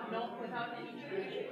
without any training.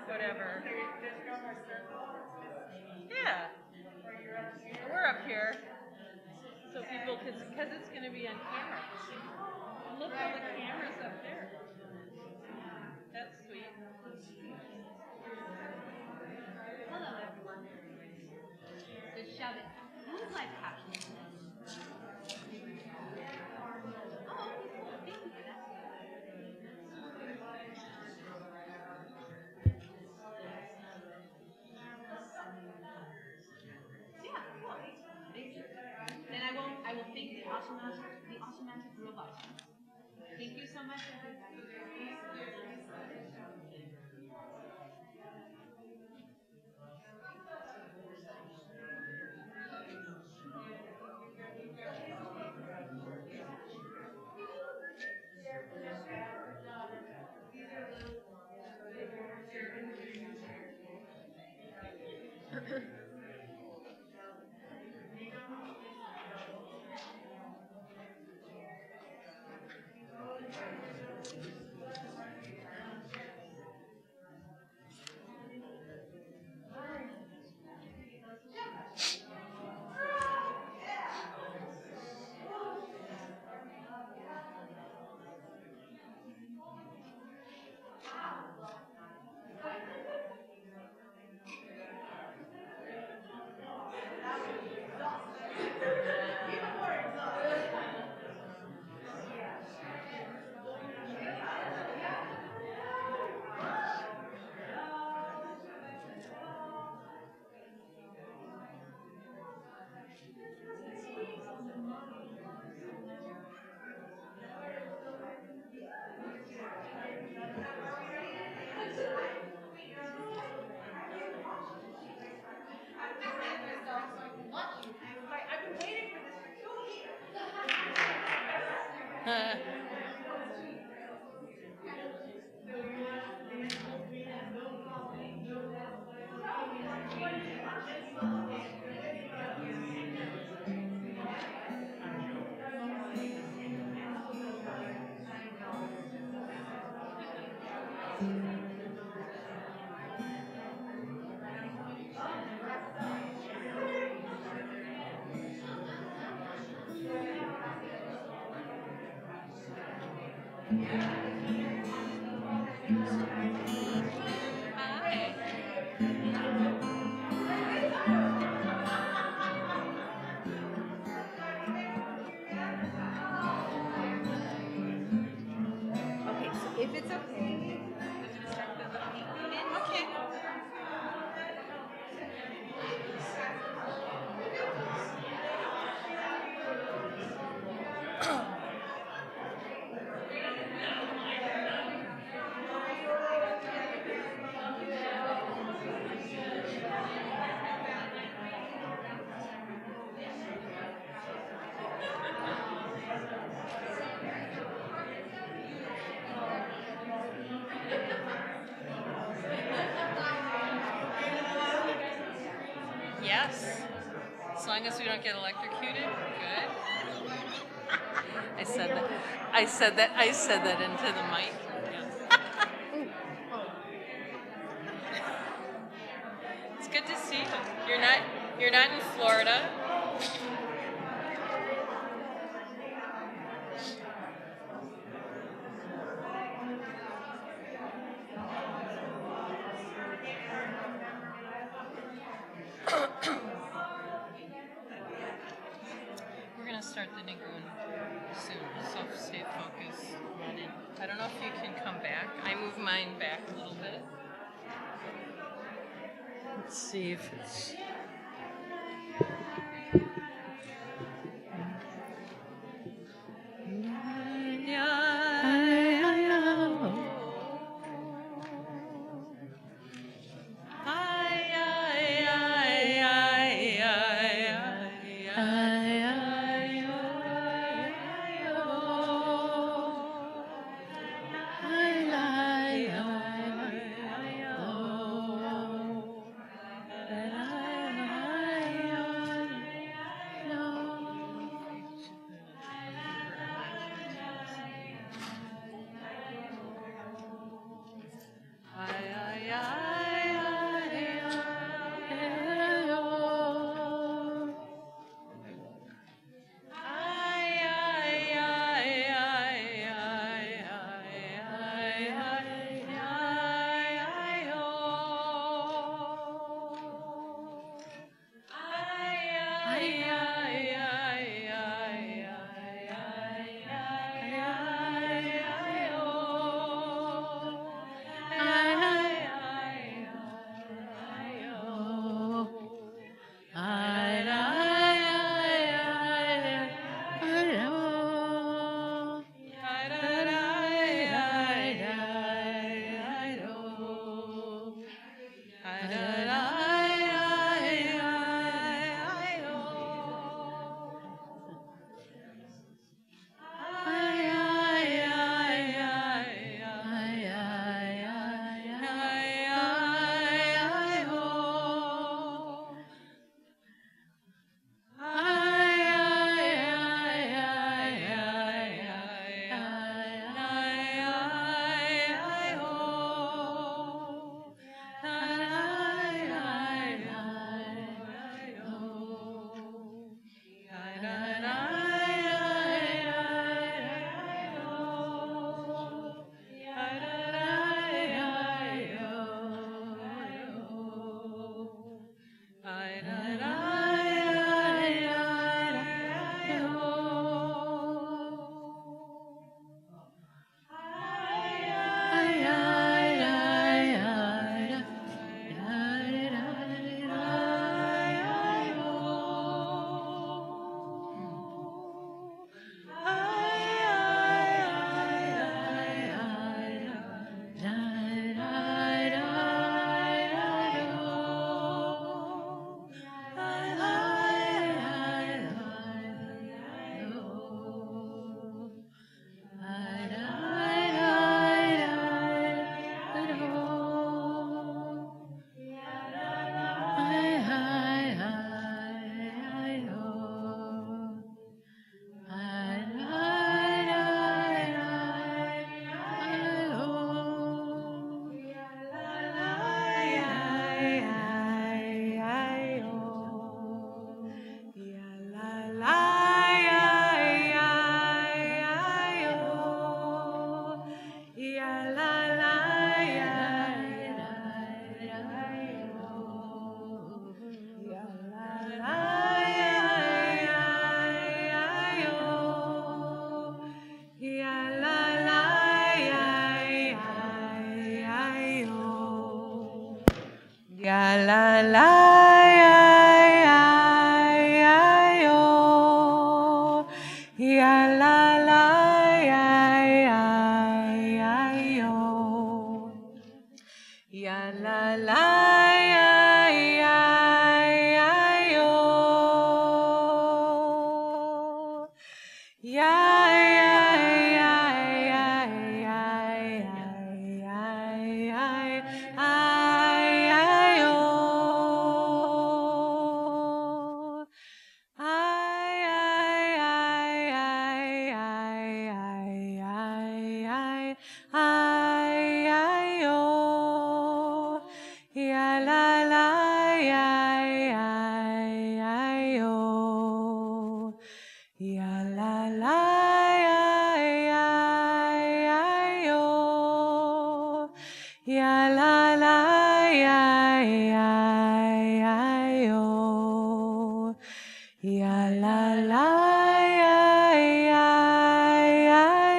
Whatever. Yeah. We're up here. So people, because it's going to be on camera. Look how the camera's up there. That's sweet. Hello, everyone. It's Shabbat. Who's live captioning today? Oh, okay, cool. Thank you for that. Yeah, cool. Thank you. And I will thank the automatic robot. Thank you so much, everybody. Okay, so if it's okay, Okay. Yes. As long as we don't get electrocuted, good. I said that. I said that into the mic. It's good to see you. You're not in Florida. We're gonna start the Nigun soon, so stay focused on it. I don't know if you can come back. I move mine back a little bit. Let's see if it's. Ya la la ya yo. Ya la la ya yo. Ya la la ya yo. Ya la la yo. Ya la la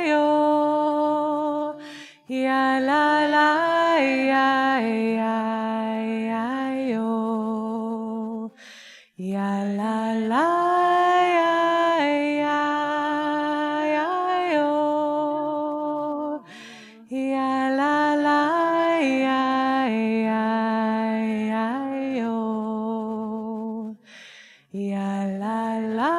yo. Ya la la yo. Ya la la yo. Ya la la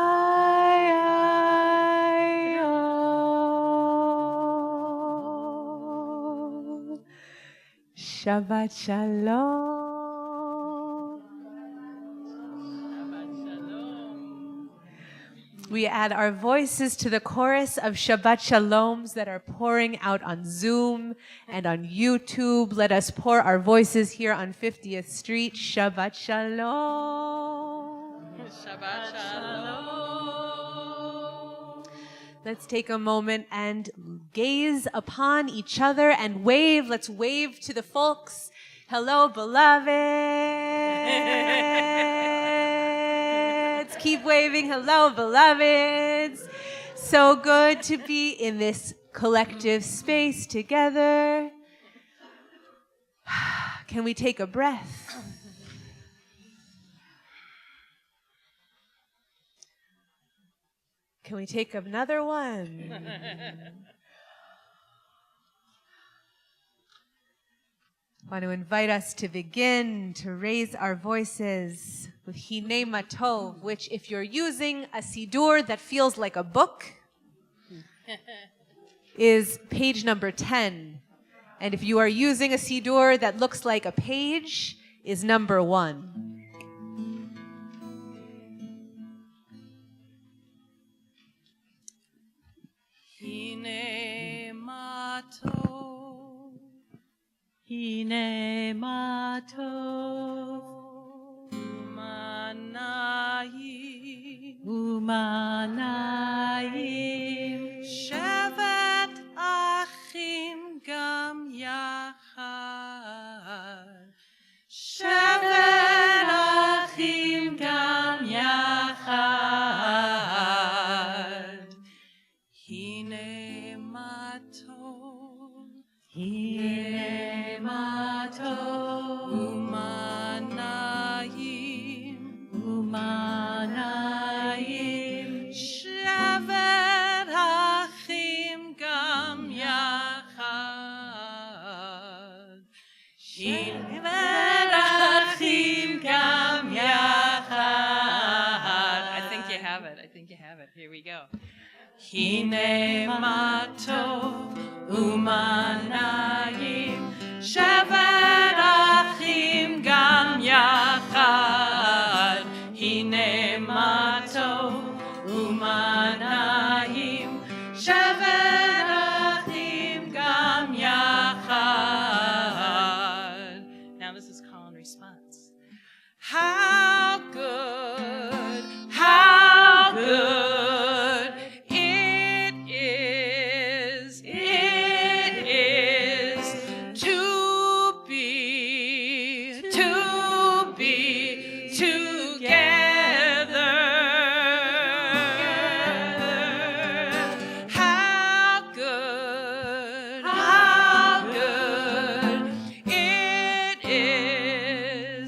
Shabbat Shalom. Shabbat Shalom. We add our voices to the chorus of Shabbat Shaloms that are pouring out on Zoom and on YouTube. Let us pour our voices here on 50th Street. Shabbat Shalom. Shabbat Shalom. Let's take a moment and gaze upon each other and wave. Let's wave to the folks. Hello, beloveds. Keep waving. Hello, beloveds. So good to be in this collective space together. Can we take a breath? Can we take another one? I want to invite us to begin to raise our voices with Hinei Matov, which if you're using a Siddur that feels like a book, is page number 10. And if you are using a Siddur that looks like a page, is number 1. Hinei Matov. Hinei Matov. Umanayim. Shevet Achim Gam Yachad. Shevet Achim Gam Yachad. Hinei Matov. Hinei Matov. Umanayim. Umanayim. Shevet Achim Gam Yachad. Shevet Achim Gam Yachad. I think you have it. Here we go. Hinei Matov Umanayim Shevet Achim Gam Yachad. Hinei Matov Umanayim Shevet Achim Gam Yachad. Now this is call and response. How good it is to be together. How good it is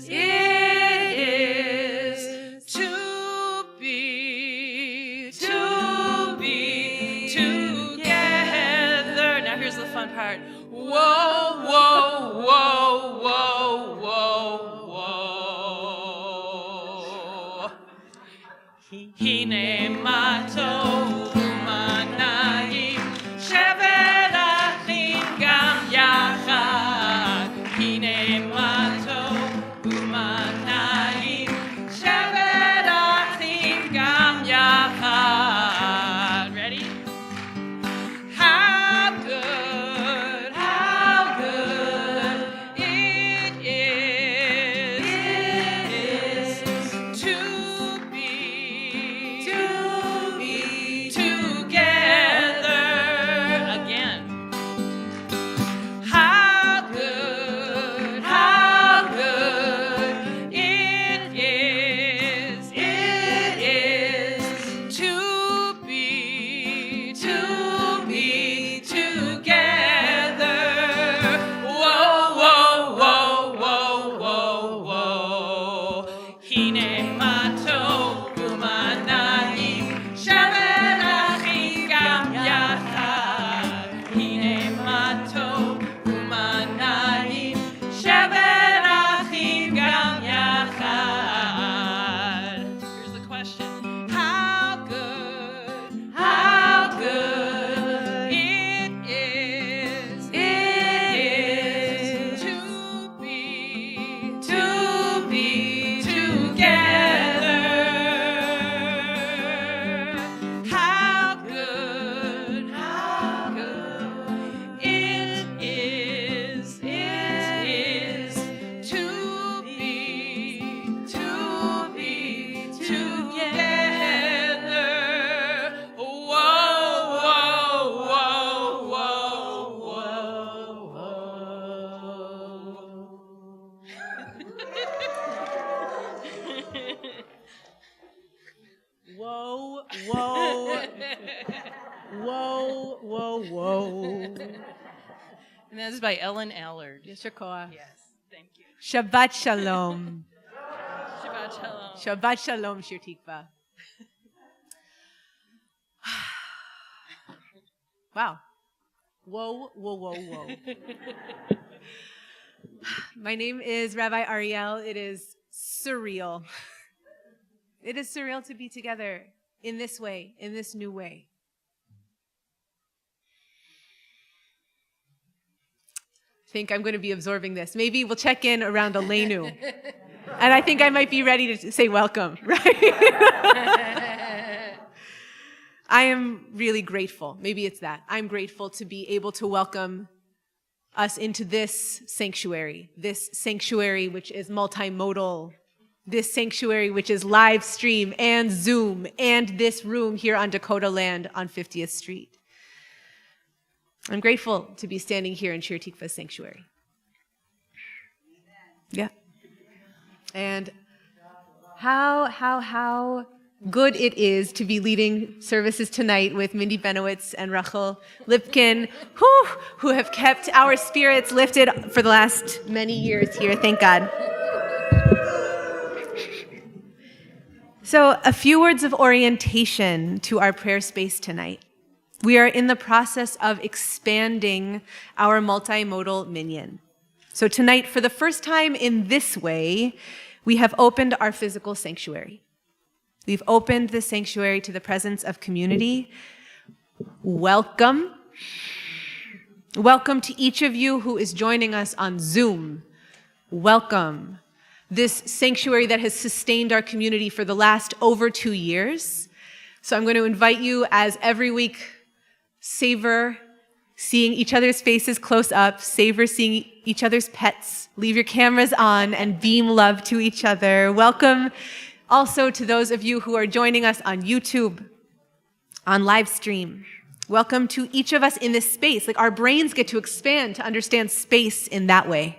הנה מה טוב ומה נעים, שבת אחים גם יחד. הנה מה טוב ומה נעים, שבת אחים גם יחד. Ready? How good it is to be together again. How good it is to be together. Whoa, whoa, whoa, whoa, whoa, whoa. הנה מה טוב ומה נעים, שבת אחים גם יחד. הנה מה טוב ומה נעים, שבת אחים גם יחד. Here's the question. How good it is to be together. How good it is to be together. Whoa, whoa, whoa, whoa, Whoa, whoa, whoa, whoa, whoa. And that is by Ellen Allard. Yesher koach. Yes, thank you. Shabbat shalom. Shabbat shalom. Shabbat shalom, Shir Tikva. Wow. Whoa, whoa, whoa, whoa. My name is Rabbi Ariel. It is surreal. It is surreal to be together in this way, in this new way. I think I'm going to be absorbing this. Maybe we'll check in around Aleinu. And I think I might be ready to say welcome, right? I am really grateful. Maybe it's that. I'm grateful to be able to welcome us into this sanctuary which is multimodal, this sanctuary which is live stream and Zoom, and this room here on Dakota land on 50th Street. I'm grateful to be standing here in Shir Tikva's sanctuary. Yeah. And how good it is to be leading services tonight with Mindy Benowitz and Rachel Lipkin, who have kept our spirits lifted for the last many years here. Thank God. So, a few words of orientation to our prayer space tonight. We are in the process of expanding our multimodal minyan. So tonight, for the first time in this way, we have opened our physical sanctuary. We've opened the sanctuary to the presence of community. Welcome. Welcome to each of you who is joining us on Zoom. Welcome. This sanctuary that has sustained our community for the last over 2 years. So I'm going to invite you, as every week, savor seeing each other's faces close up, savor seeing each other's pets, leave your cameras on, and beam love to each other. Welcome also to those of you who are joining us on YouTube, on live stream. Welcome to each of us in this space. Like, our brains get to expand to understand space in that way.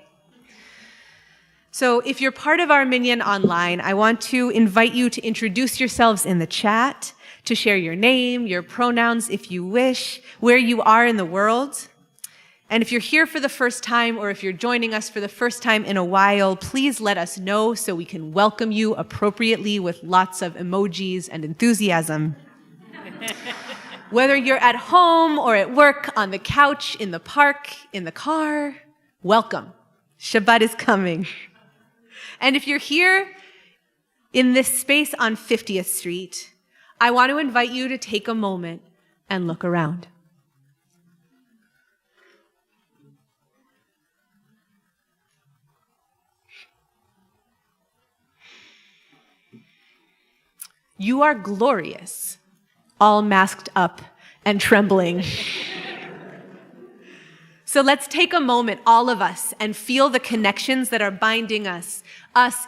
So if you're part of our minyan online, I want to invite you to introduce yourselves in the chat, to share your name, your pronouns if you wish, where you are in the world. And if you're here for the first time, or if you're joining us for the first time in a while, please let us know so we can welcome you appropriately with lots of emojis and enthusiasm. Whether you're at home or at work, on the couch, in the park, in the car, welcome. Shabbat is coming. And if you're here in this space on 50th Street, I want to invite you to take a moment and look around. You are glorious, all masked up and trembling. So let's take a moment, all of us, and feel the connections that are binding us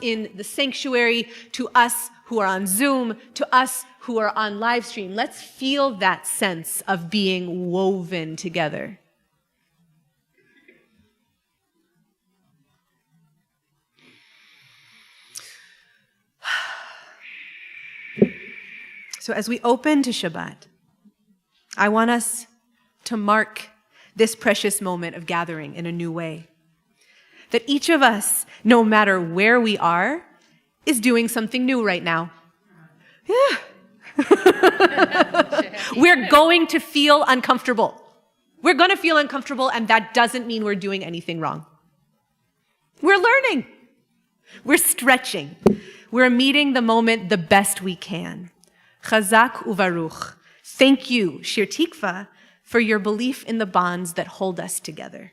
in the sanctuary, to us who are on Zoom, to us who are on live stream. Let's feel that sense of being woven together. So as we open to Shabbat, I want us to mark this precious moment of gathering in a new way. That each of us, no matter where we are, is doing something new right now. Yeah. We're going to feel uncomfortable. We're going to feel uncomfortable, and that doesn't mean we're doing anything wrong. We're learning. We're stretching. We're meeting the moment the best we can. Chazak uvaruch. Thank you, Shir Tikva, for your belief in the bonds that hold us together.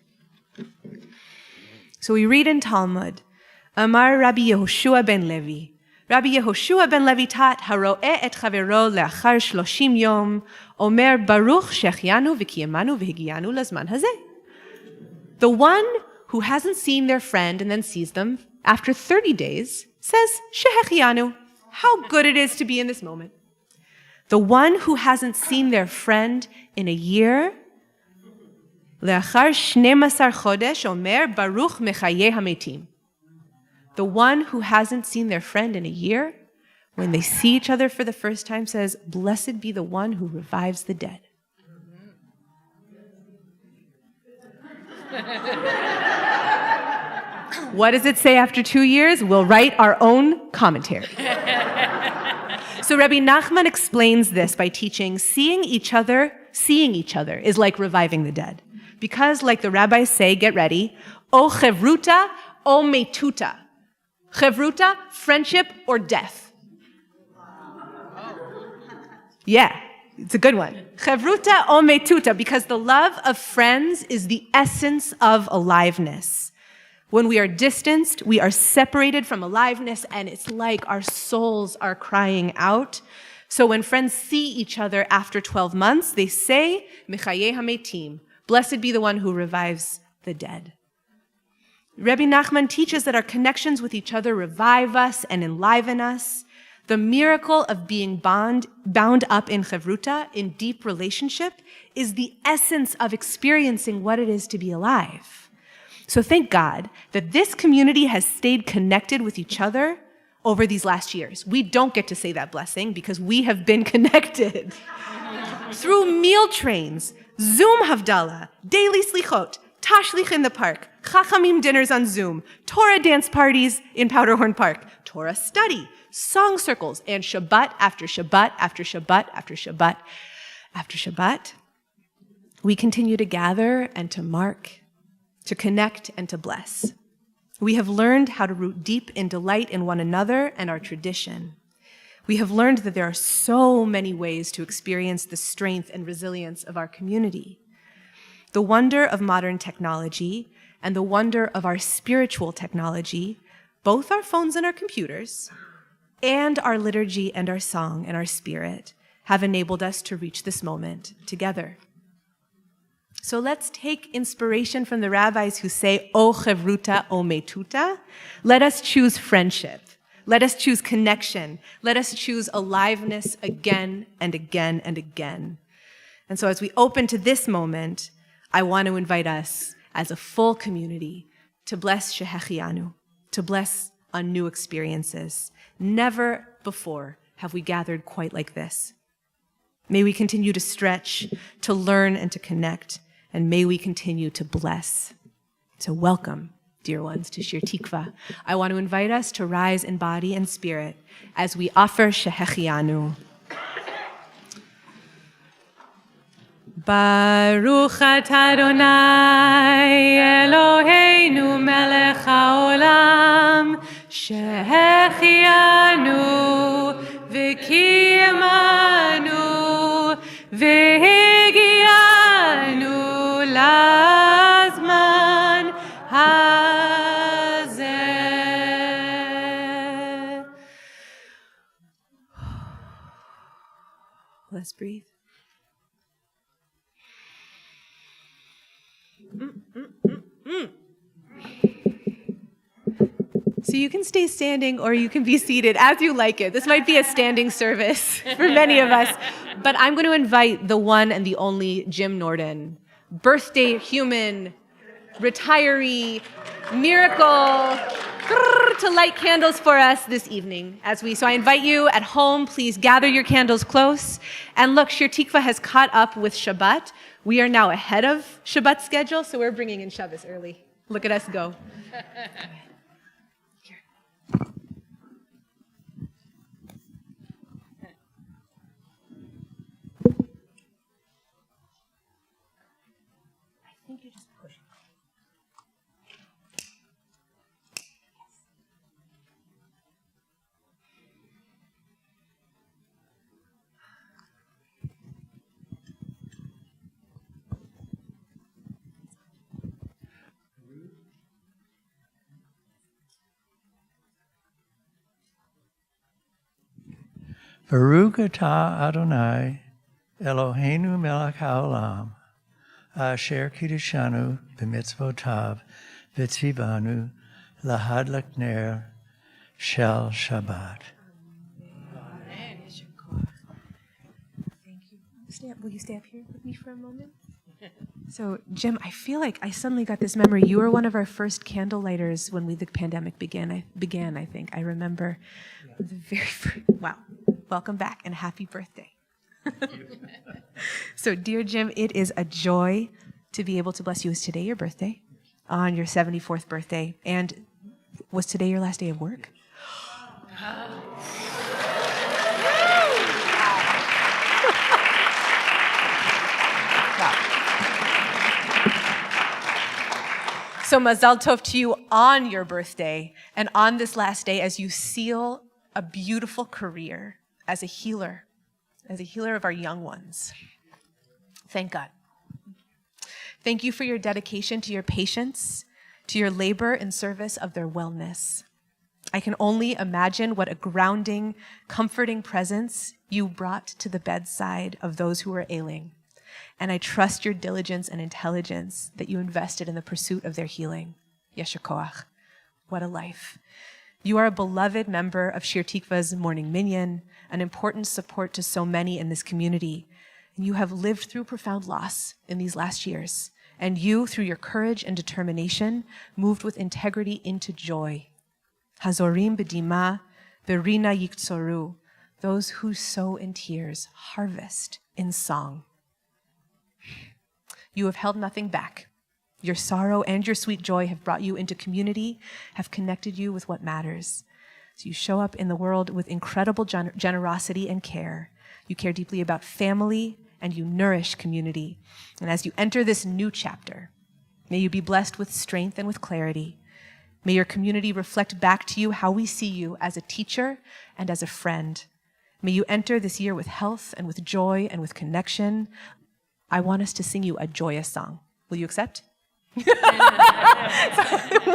So we read in Talmud, Amar Rabbi Yehoshua ben Levi. Rabbi Yehoshua ben Levi taught, Haro'e et chavero le'achar 30 yom, Omer Baruch shechianu v'kiyamanu v'higiyanu lazman hazeh. The one who hasn't seen their friend and then sees them after 30 days says, Shehechianu, how good it is to be in this moment. The one who hasn't seen their friend in a year, Le'achar 12 chodesh Omer Baruch mechayeh hametim. The one who hasn't seen their friend in a year, when they see each other for the first time, says, Blessed be the one who revives the dead. What does it say after 2 years? We'll write our own commentary. So Rabbi Nachman explains this by teaching, seeing each other is like reviving the dead. Because, like the rabbis say, get ready, o chevruta, o metuta. Chevruta, friendship or death. Yeah, it's a good one. Chevruta o metuta, because the love of friends is the essence of aliveness. When we are distanced, we are separated from aliveness, and it's like our souls are crying out. So when friends see each other after 12 months, they say, Mechayeh hametim, blessed be the one who revives the dead. Rabbi Nachman teaches that our connections with each other revive us and enliven us. The miracle of being bound up in chevruta, in deep relationship, is the essence of experiencing what it is to be alive. So thank God that this community has stayed connected with each other over these last years. We don't get to say that blessing because we have been connected through meal trains, Zoom Havdalah, daily slichot, tashlich in the park, chachamim dinners on Zoom, Torah dance parties in Powderhorn Park, Torah study, song circles, and Shabbat after Shabbat after Shabbat after Shabbat after Shabbat. We continue to gather and to mark, to connect and to bless. We have learned how to root deep in delight in one another and our tradition. We have learned that there are so many ways to experience the strength and resilience of our community. The wonder of modern technology and the wonder of our spiritual technology, both our phones and our computers, and our liturgy and our song and our spirit, have enabled us to reach this moment together. So let's take inspiration from the rabbis who say, O chevruta, O metuta. Let us choose friendship. Let us choose connection. Let us choose aliveness again and again and again. And so as we open to this moment, I want to invite us as a full community to bless Shehechianu, to bless on new experiences. Never before have we gathered quite like this. May we continue to stretch, to learn, and to connect. And may we continue to bless. So welcome, dear ones, to Shir Tikva. I want to invite us to rise in body and spirit as we offer Shehechianu. Baruch atah Adonai Eloheinu melech haolam Shehechianu v'kiyamanu Let's breathe. So you can stay standing or you can be seated as you like it. This might be a standing service for many of us. But I'm going to invite the one and the only Jim Norden, birthday human, retiree, miracle, to light candles for us this evening. So I invite you at home, please gather your candles close. And look, Shir Tikva has caught up with Shabbat. We are now ahead of Shabbat's schedule, so we're bringing in Shabbos early. Look at us go. Baruch atah Adonai, Eloheinu melech haolam, asher kiddushanu b'mitzvotav v'tzivanu lahadlik ner shel Shabbat. Thank you. Will you stay up here with me for a moment? So, Jim, I feel like I suddenly got this memory. You were one of our first candle lighters when the pandemic began, I think. I remember the very first. Wow. Welcome back and happy birthday. So, dear Jim, it is a joy to be able to bless you. Is today your birthday? On your 74th birthday. And was today your last day of work? So mazal tov to you on your birthday and on this last day as you seal a beautiful career as a healer of our young ones. Thank God. Thank you for your dedication to your patients, to your labor in service of their wellness. I can only imagine what a grounding, comforting presence you brought to the bedside of those who were ailing. And I trust your diligence and intelligence that you invested in the pursuit of their healing. Yesher koach. What a life. You are a beloved member of Shir Tikva's Morning Minyan, an important support to so many in this community. And you have lived through profound loss in these last years. And you, through your courage and determination, moved with integrity into joy. Hazorim b'dima, verina yiktsoru. Those who sow in tears harvest in song. You have held nothing back. Your sorrow and your sweet joy have brought you into community, have connected you with what matters. So you show up in the world with incredible generosity and care. You care deeply about family, and you nourish community. And as you enter this new chapter, may you be blessed with strength and with clarity. May your community reflect back to you how we see you as a teacher and as a friend. May you enter this year with health and with joy and with connection. I want us to sing you a joyous song. Will you accept?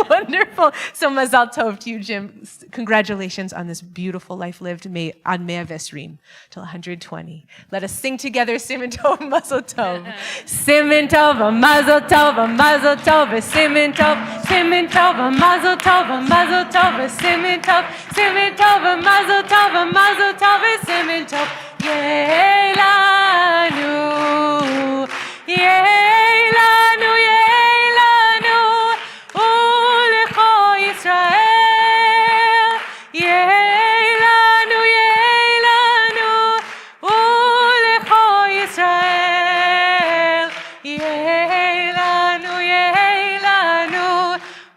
Wonderful. So mazal tov to you, Jim. Congratulations on this beautiful life lived. May on 120 till 120. Let us sing together Siman Tov, Mazel Tov. Siman Tov, Mazel Tov, Mazel Tov, Siman Tov, Siman Tov, Mazel Tov, Mazel Tov, Siman Tov, Siman Tov, Mazel Tov, Mazel Tov, Siman Tov. Yeilanu, Yeilanu, Yeilanu, Ulecho Yisrael. Yeilanu, Yeilanu, Ulecho Yisrael. Yeilanu, Yeilanu,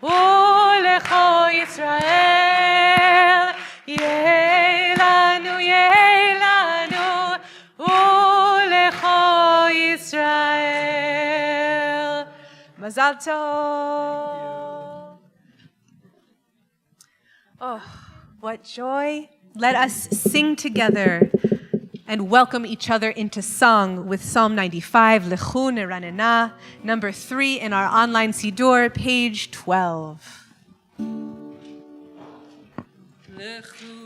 Ulecho Yisrael. Yeilanu, Yeilanu, Ulecho Yisrael. Mazal tov. Oh, what joy. Let us sing together and welcome each other into song with Psalm 95, Lechu Neranena, number 3 in our online Siddur, page 12. Lechu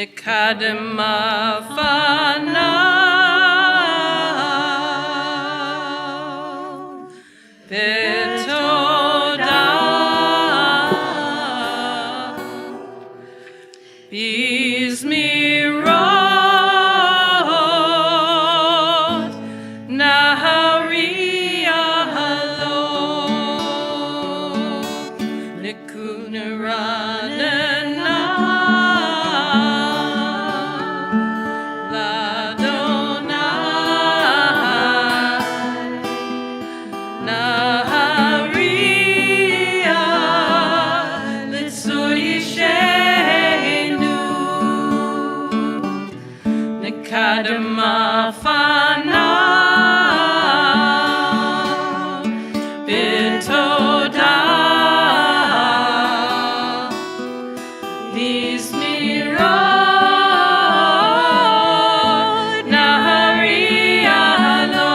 Nikadema Fana Betoda Bismirot Naharia Halo Nikunaranana Kadama Fana Bitoda Bismirot Naharia Lo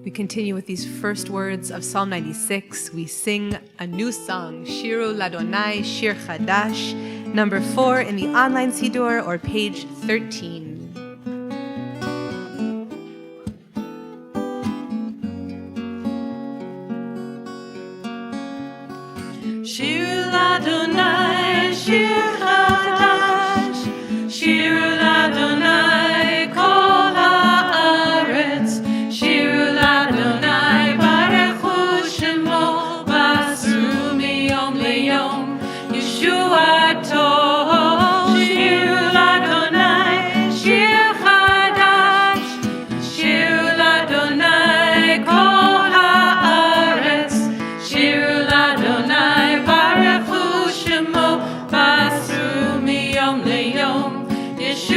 We continue with these first words of Psalm 96. We sing a new song, Shiru Ladonai Shir Chadash, number 4 in the online Siddur or page 13. Shir Ladonai Shir Chadash, Shir Ladonai Kol Haaretz, Shir Ladonai Baruch Shemo, Basru Miyom Leyom, Yeshuato. Shir Ladonai Shir Chadash, Shir Ladonai Kol Haaretz, Shir Ladonai Basru miyom leyom, Yeshuato.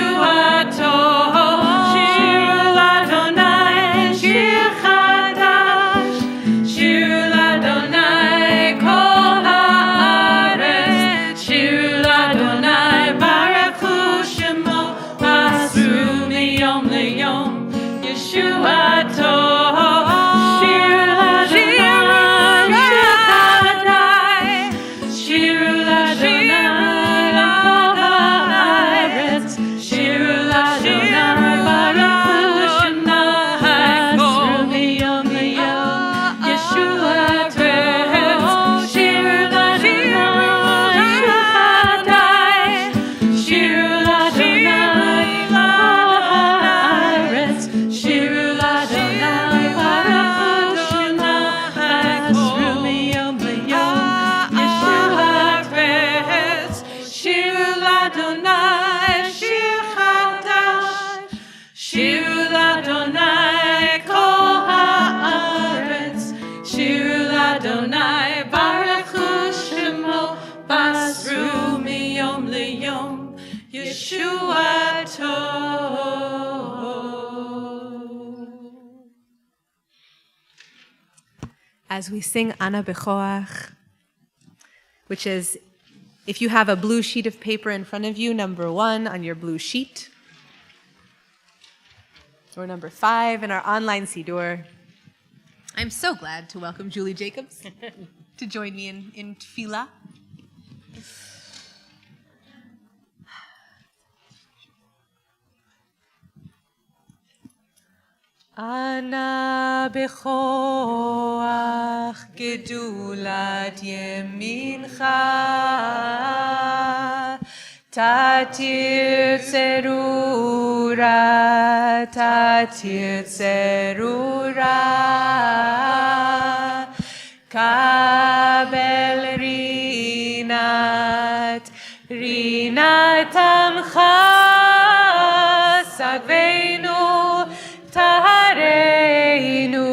Shir Ladonai Shir Chadash, Shir Ladonai Kol Haaretz, Shir Ladonai Baruchu Shemo, Basru miyom leyom, Yeshuato. As we sing Ana Bechoach, which is If you have a blue sheet of paper in front of you, number 1 on your blue sheet, or number 5 in our online Siddur. I'm so glad to welcome Julie Jacobs to join me in Tefillah. Ana bechoach gedulat yemincha tatir tzerura kabel rinat amcha sagveinu Tahareinu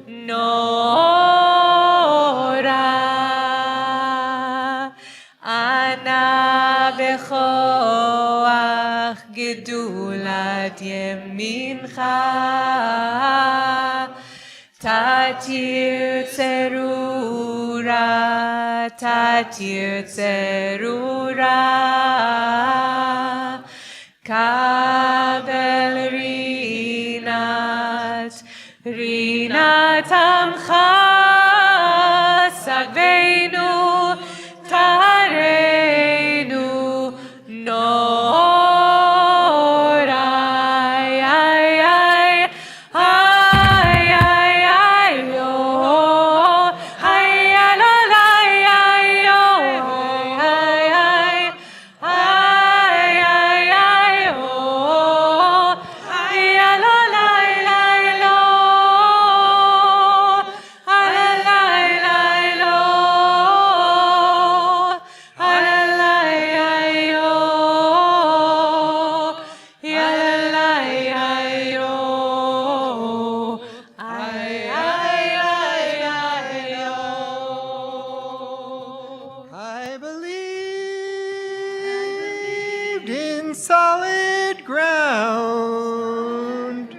Nora Ana bechoach gedulat yemincha Tatir tzerura Kabel rinat amcha sagveinu tahareinu nora solid ground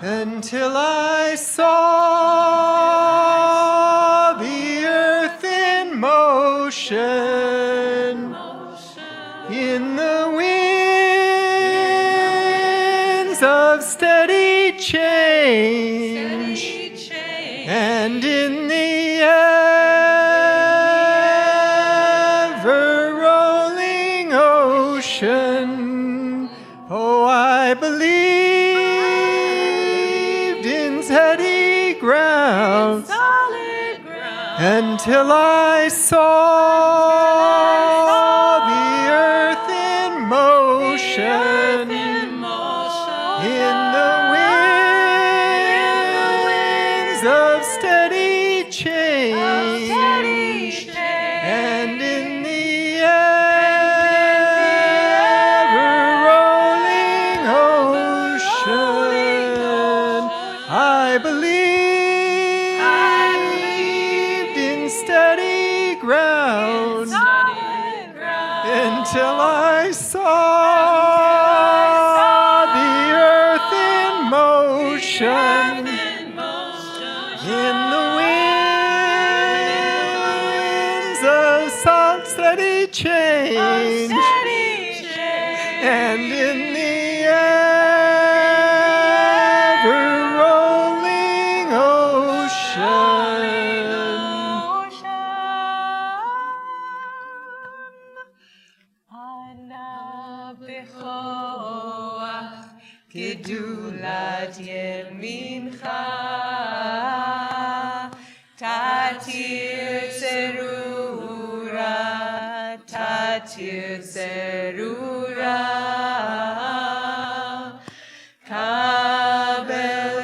until I saw the earth in motion in the winds of steady change and in the ever-rolling ocean. Oh, I believed in steady ground until I saw the earth in motion in the winds of steady change and in the ever-rolling ocean. I believed in steady ground until I saw the earth in motion in the winds of steady change and in the ever-rolling ocean. Ana bechoach gedulat yemincha tatir tzerura kabel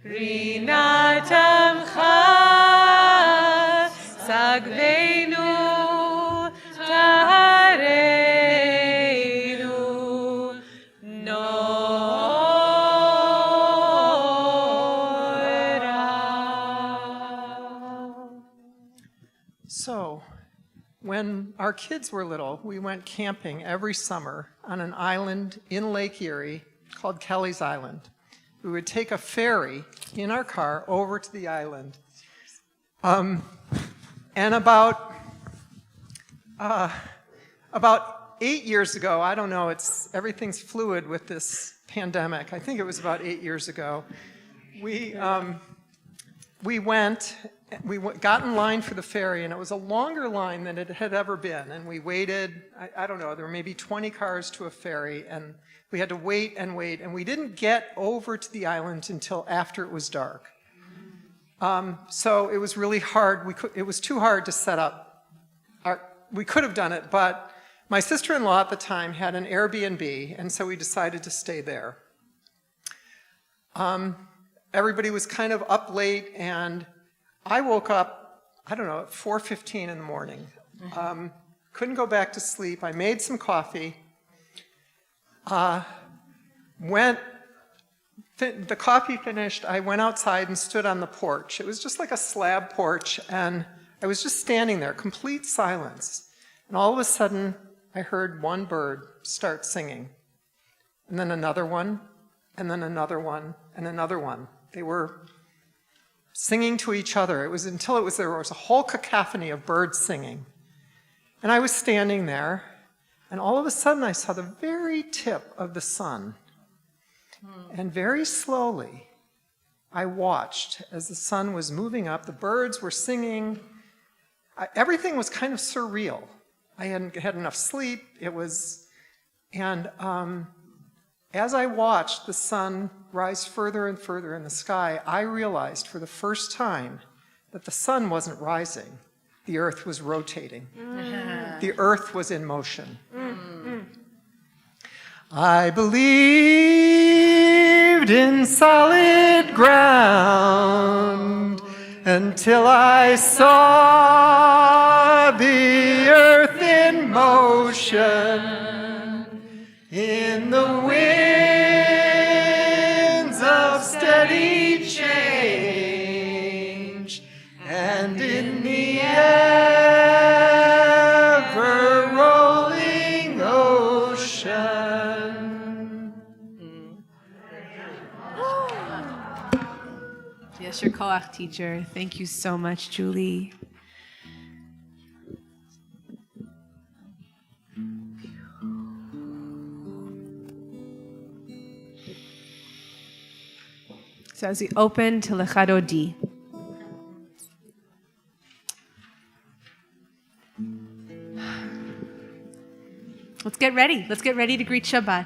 rinat amcha sagveinu tahareinu nora. So, when our kids were little, we went camping every summer on an island in Lake Erie called Kelly's Island. We would take a ferry in our car over to the island. And about 8 years ago, I don't know, everything's fluid with this pandemic. I think it was about 8 years ago. We got in line for the ferry, and it was a longer line than it had ever been. And we waited, I don't know, there were maybe 20 cars to a ferry, and we had to wait, and we didn't get over to the island until after it was dark. So it was really hard. It was too hard to set up. We could have done it, but my sister-in-law at the time had an Airbnb, and so we decided to stay there. Everybody was kind of up late, and I woke up, I don't know, at 4:15 in the morning. Couldn't go back to sleep. I made some coffee. The coffee finished, I went outside and stood on the porch. It was just like a slab porch, and I was just standing there, complete silence. And all of a sudden, I heard one bird start singing, and then another one, and then another one, and another one. They were singing to each other. There was a whole cacophony of birds singing. And I was standing there, and all of a sudden I saw the very tip of the sun. And very slowly, I watched as the sun was moving up. The birds were singing. Everything was kind of surreal. I hadn't had enough sleep. And as I watched the sun rise further and further in the sky, I realized for the first time that the sun wasn't rising. The earth was rotating. The earth was in motion. I believed in solid ground until I saw the earth in motion, in the winds of steady change, and in the ever-rolling ocean. Yes, your koach teacher. Thank you so much, Julie. So as we open to Lechadodi, let's get ready. Let's get ready to greet Shabbat.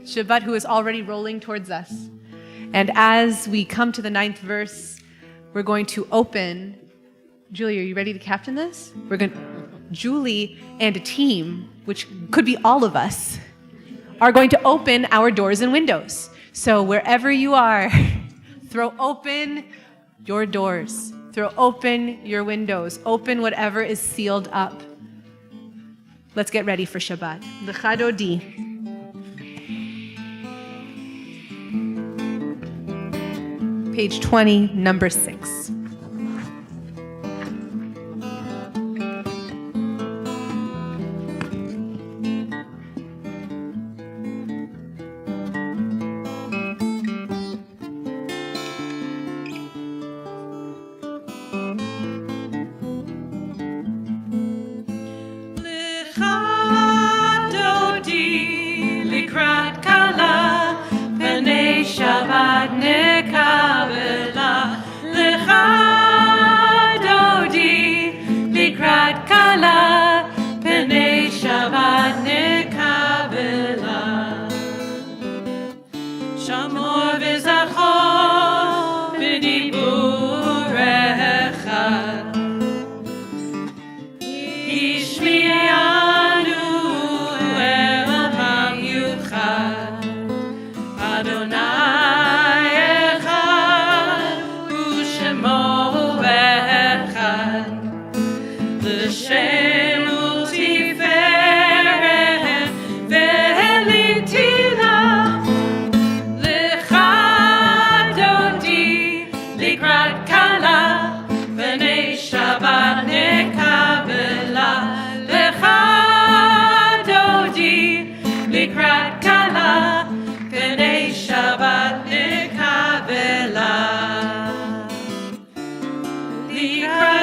Shabbat, who is already rolling towards us. And as we come to the 9th verse, we're going to open. Julie, are you ready to captain this? Julie and a team, which could be all of us, are going to open our doors and windows. So wherever you are, throw open your doors. Throw open your windows. Open whatever is sealed up. Let's get ready for Shabbat. Lechadodi. Page 20, number 6.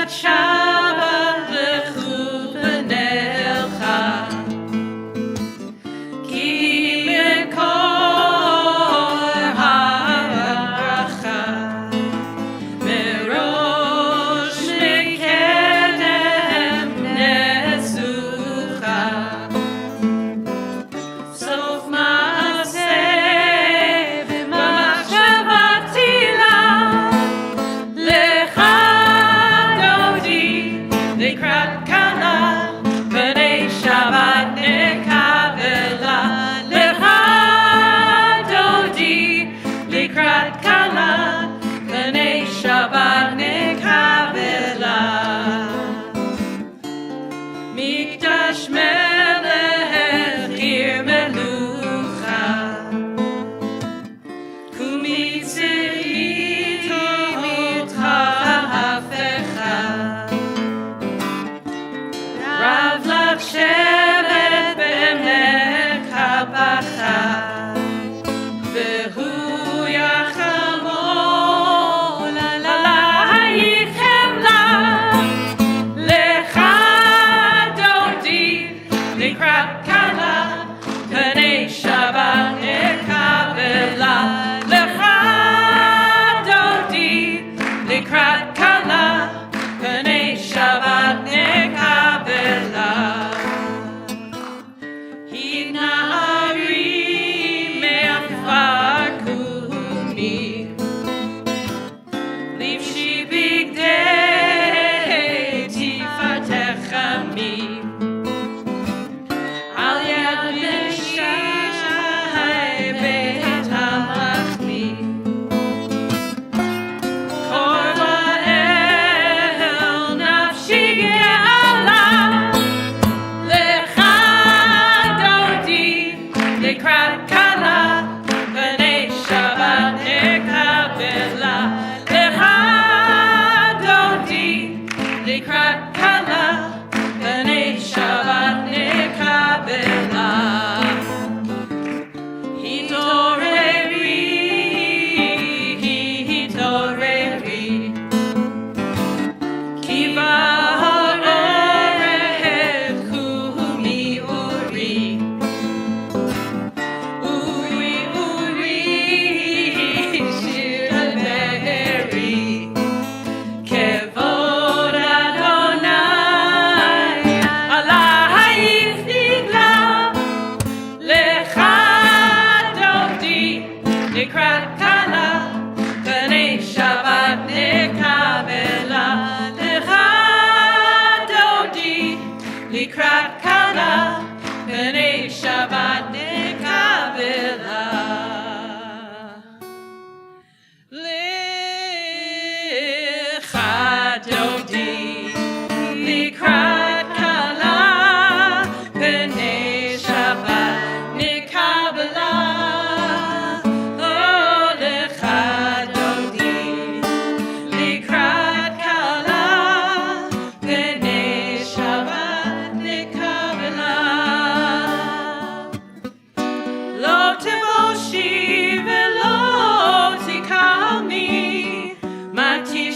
Shabbat.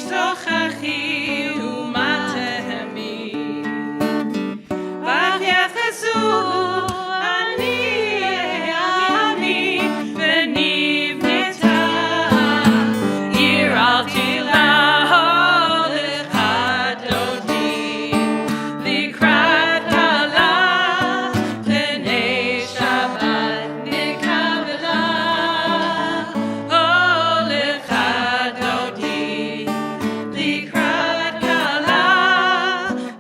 תוכחי ומה תהמי בך יחזו אני ונבנתה עיר אל תילה לך דודי לקראת כלה פני שבת נקבלה לך דודי לקראת כלה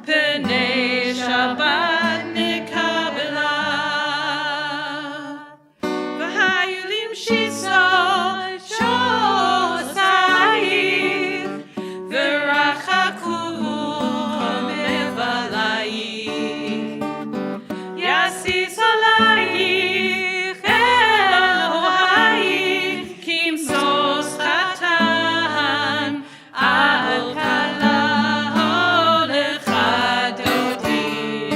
פני שבת נקבלה והיו למשיסו שוסייך ורחקו מבלייך יסיס עלייך אלוהייך כמסוס חתן על כלה לך דודי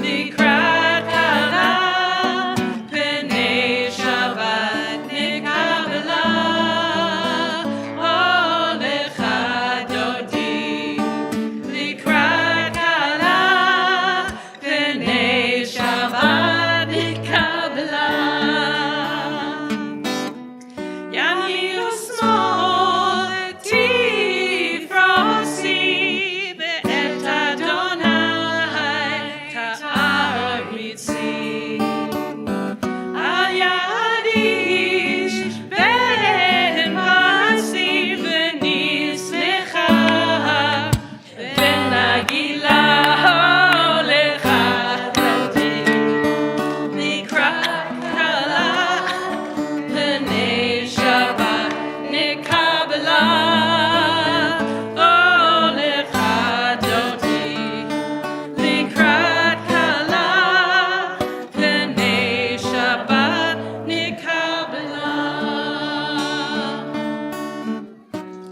לקראת כלה פני שבת נקבלה לך דודי לקראת כלה פני שבת נקבלה ימין ושמאל תפרוסי בעת אדוני תעריצי על יד איש בן פרסי ונשמחה ונגילה לך דודי לקראת כלה פני שבת נקבלה לך דודי לקראת כלה פני שבת נקבלה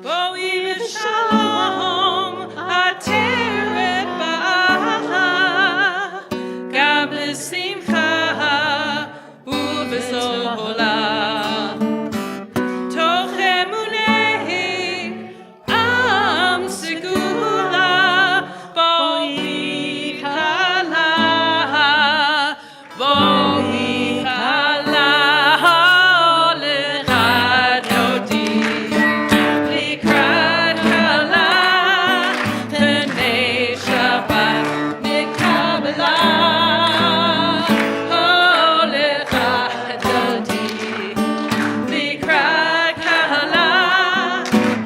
בואי בשלום עטרת באה גם לשמחה ובסולה תוך אמוני עם סגולה בואי כלה בואי כלה לך דודי לקראת כלה פני שבת נקבלה לך דודי לקראת כלה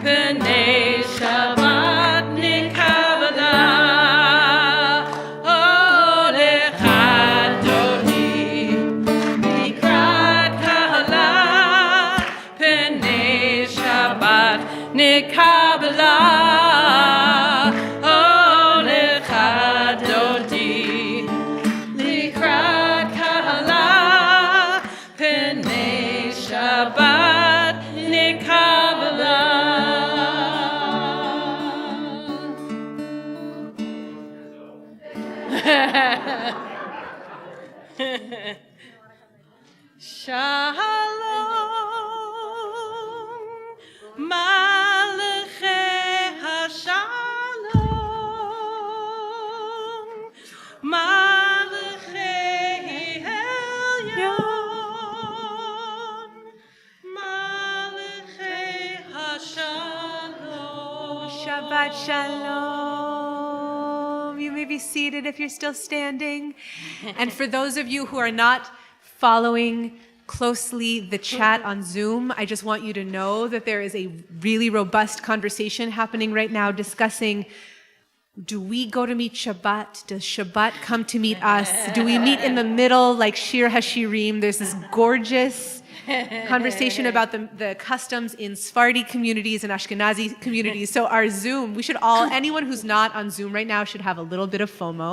פני שבת נקבלה לך דודי לקראת כלה פני שבת נקבלה לך דודי לקראת כלה פני שבת נקבלה שלום מלכי השלום מלכי עליון מלכי השלום Shabbat Shalom. You may be seated if you're still standing. And for those of you who are not following closely the chat on Zoom, I just want you to know that there is a really robust conversation happening right now discussing, do we go to meet Shabbat? Does Shabbat come to meet us? Do we meet in the middle like Shir HaShirim? There's this gorgeous conversation about the customs in Sephardi communities and Ashkenazi communities. So our Zoom, we should all, anyone who's not on Zoom right now should have a little bit of FOMO.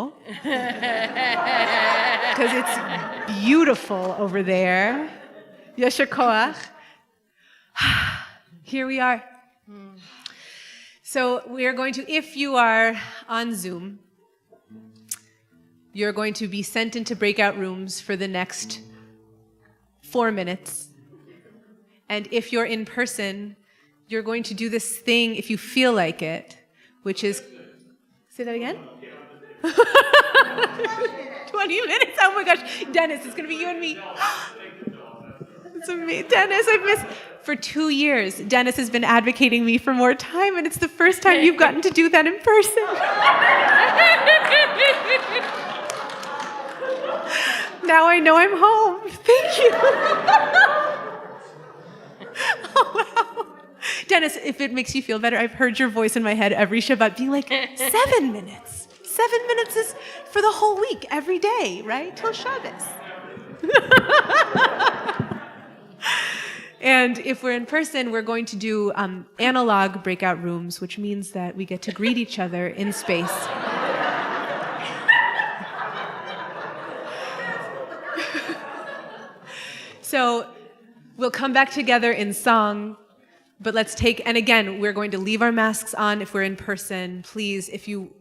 Because it's beautiful over there. Yasher Koach. Here we are. So we are going to, if you are on Zoom, you're going to be sent into breakout rooms for the next 4 minutes. And if you're in person, you're going to do this thing if you feel like it, which is, say that again? 20 minutes? Oh my gosh. Dennis, it's going to be you and me. It's amazing. Dennis, I've missed. For 2 years, Dennis has been advocating me for more time, and it's the first time you've gotten to do that in person. Now I know I'm home. Thank you. Oh, wow. Dennis, if it makes you feel better, I've heard your voice in my head every Shabbat being like, 7 minutes. 7 minutes is for the whole week, every day, right? Till Shabbos. And if we're in person, we're going to do analog breakout rooms, which means that we get to greet each other in space. So we'll come back together in song, but let's take, and again, we're going to leave our masks on if we're in person. Please, if you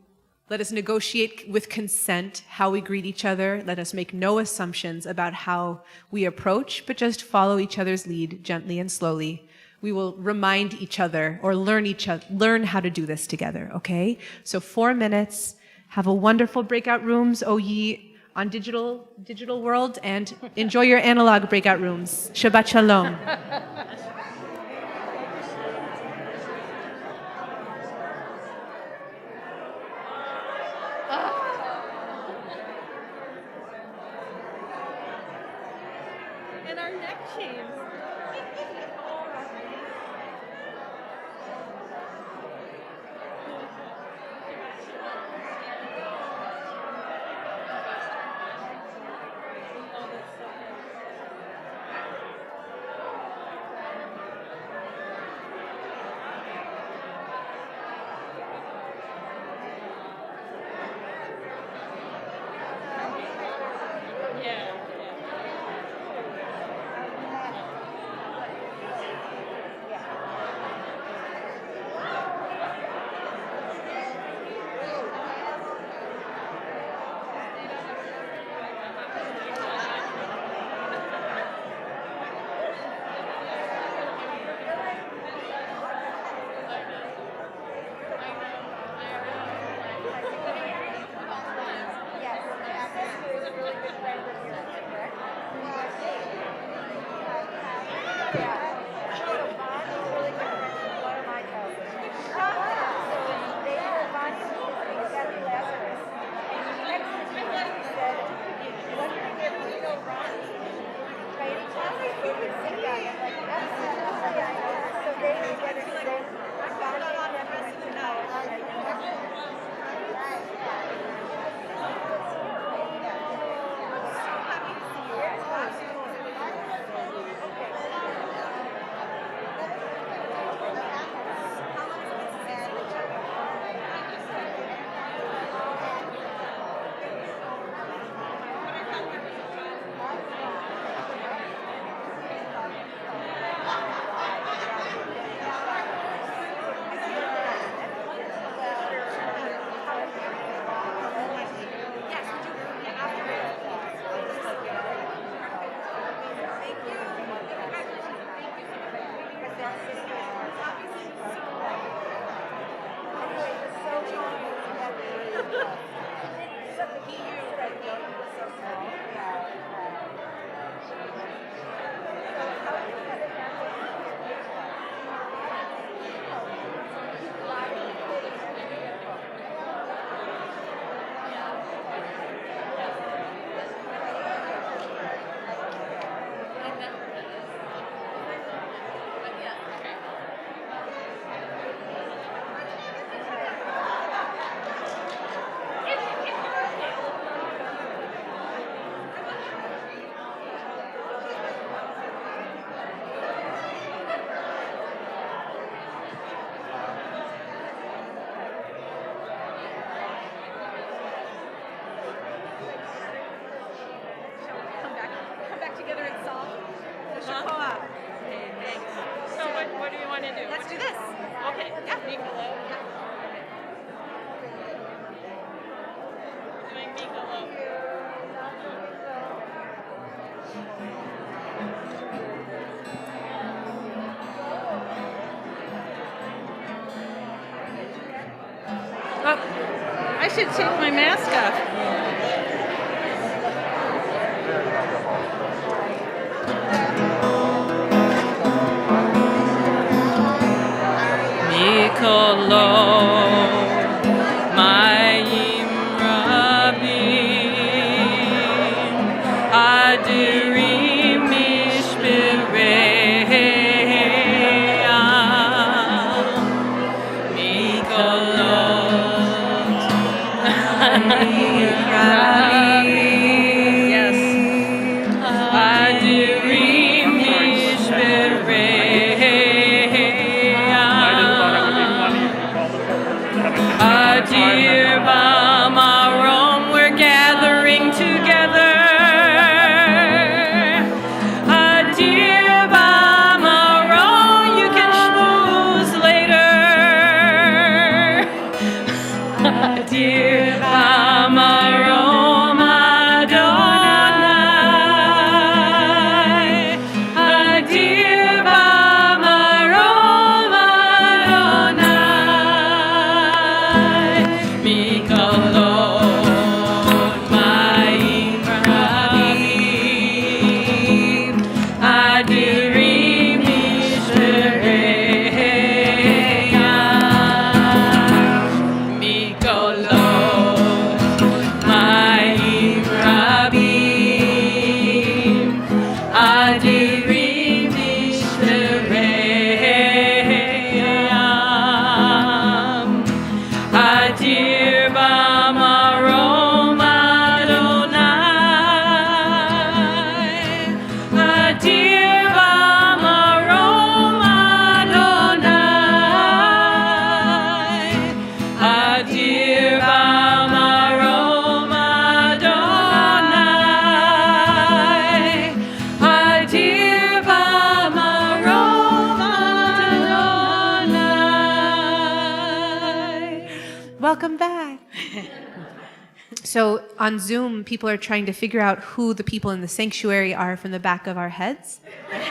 let us negotiate with consent how we greet each other. Let us make no assumptions about how we approach, but just follow each other's lead gently and slowly. We will remind each other or learn how to do this together, okay? So 4 minutes. Have a wonderful breakout rooms, O ye on digital world, and enjoy your analog breakout rooms. Shabbat Shalom. And our neck chains. Oh, I should take my mask off. Mikolo, Mayim Rabim, Adirim Mishbeream, Mikolo, yes, Adirim Mishbeream. Adir Bamarom, we're gathering together. Adir Bamarom, you can schmooze later. Adir Bamarom Adonai. Adir Bamarom Adonai. Mikolot Mayim Rabim, Adirim Mishbeream. Mikolot Mayim Rabim, Adirim Mishbeream. Adir Bamarom Adonai. Adir Bamarom Adonai. Adir Bamarom Adonai. Adir Bamarom Adonai. Welcome back. So on Zoom, people are trying to figure out who the people in the sanctuary are from the back of our heads.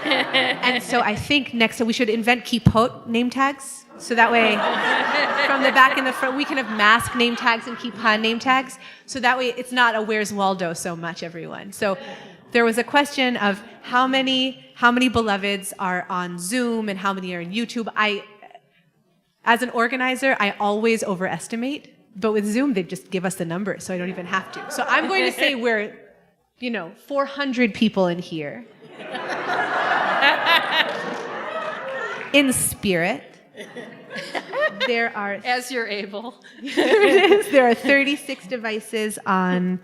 And so I think next we should invent Kippot name tags. So that way, from the back and the front, we can have mask name tags and Kippah name tags. So that way, it's not a Where's Waldo so much, everyone. So there was a question of how many beloveds are on Zoom and how many are on YouTube. As an organizer, I always overestimate, but with Zoom, they just give us the number, so I don't even have to. So I'm going to say we're, 400 people in here. In spirit. There are, As you're able. there are 36 devices on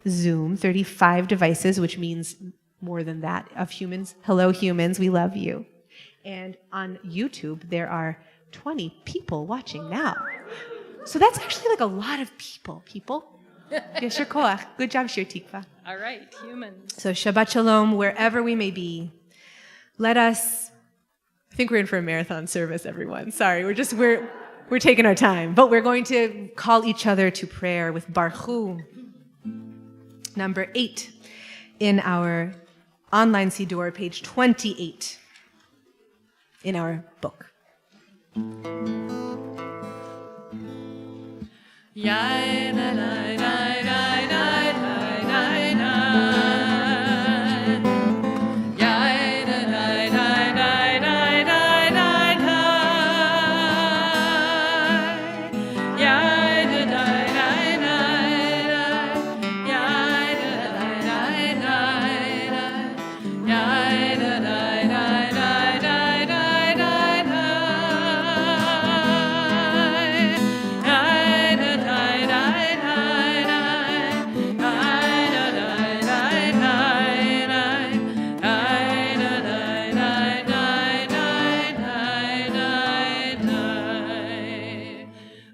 Zoom, 35 devices, which means more than that, of humans. Hello, humans, we love you. And on YouTube, there are 20 people watching now. So that's actually like a lot of people. Yesher koach. Good job, Shir Tikva. All right, humans. So Shabbat Shalom, wherever we may be. Let us, I think we're in for a marathon service, everyone. Sorry, we're taking our time. But we're going to call each other to prayer with Baruch number 8 in our online Siddur, page 28 in our book.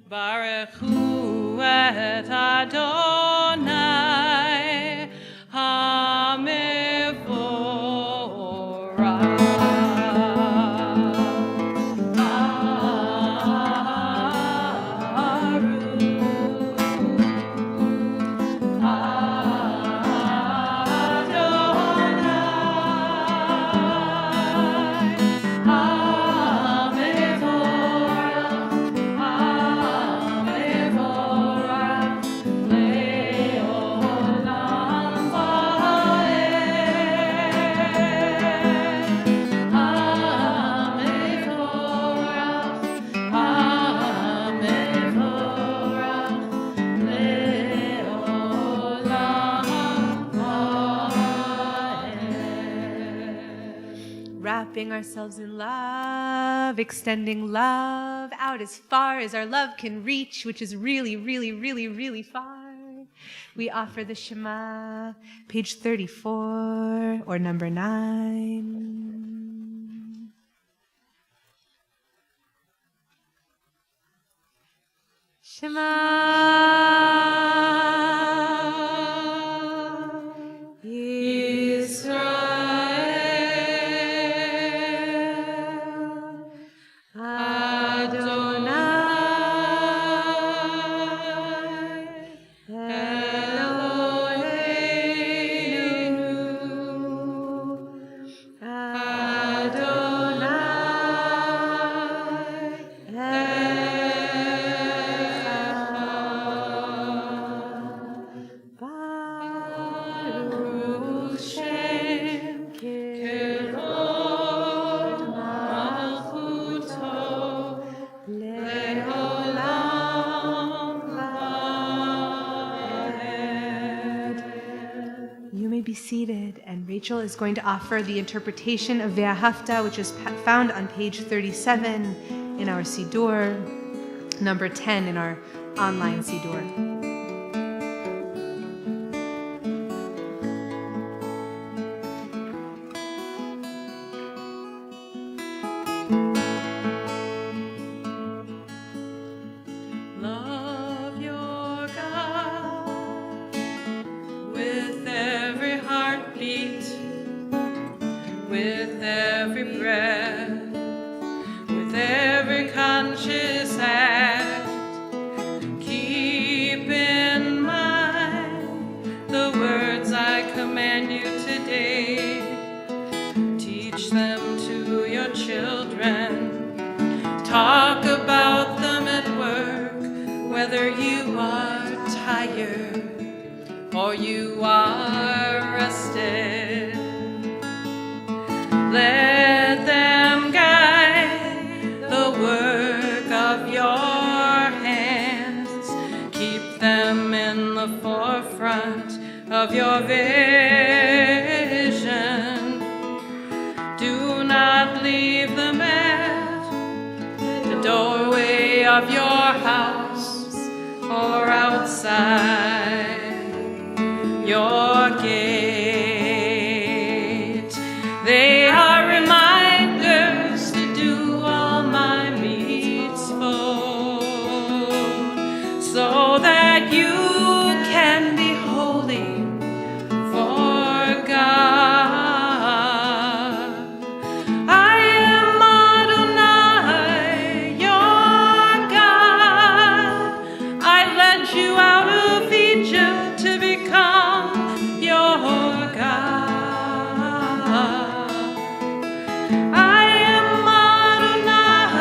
Baruch hu et Adonai Wrapping ourselves in love, extending love out as far as our love can reach, which is really, really, really, really far. We offer the Shema, page 34, or number 9. Shema Yisrael Adonai Eloheinu Adonai Baruch Shem Kevod Malchuto Le'olam Va'ed. You may be seated, and Rachel is going to offer the interpretation of Ve'ahavta, which is found on page 37 in our Siddur, number 10 in our online Siddur. Love your God with every heartbeat, with every breath, with every conscious act. Keep in mind the words I command you today. Teach them to your children. Talk about them at work, whether you are tired or you are rested. Let them guide the work of your hands. Keep them in the forefront of your vision. Do not leave them at the doorway of your house or outside your gate. They are reminders to do all my mitzvot, so that you can be holy for God. I am Adonai, your God. I led you out of Egypt to become your God. I am Adonai,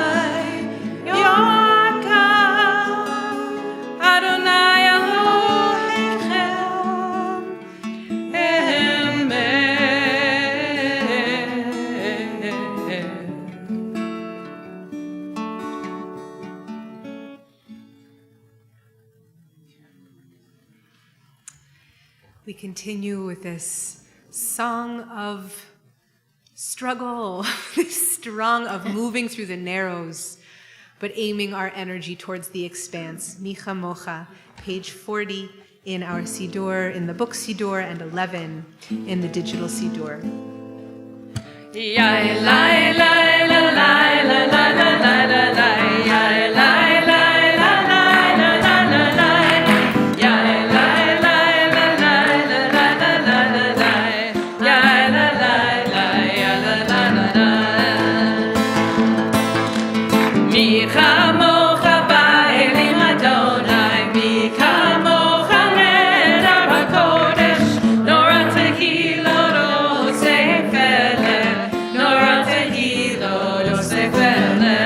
your God. Adonai Elohechem Emet. We continue with this song of struggle, this song of moving through the narrows, but aiming our energy towards the expanse. Micha Mocha, page 40 in our Siddur, in the book Siddur, and 11 in the digital Siddur. Yai lai lai la lai la la la la la la. Yai lai lai la lai la la la la. Yai lai lai la lai la la la la la la. Yai la lai lai la la la la. Mi chamocha ba'elim Adonai, mi chamocha neder hakodesh, nora tehilo Yosef Ele.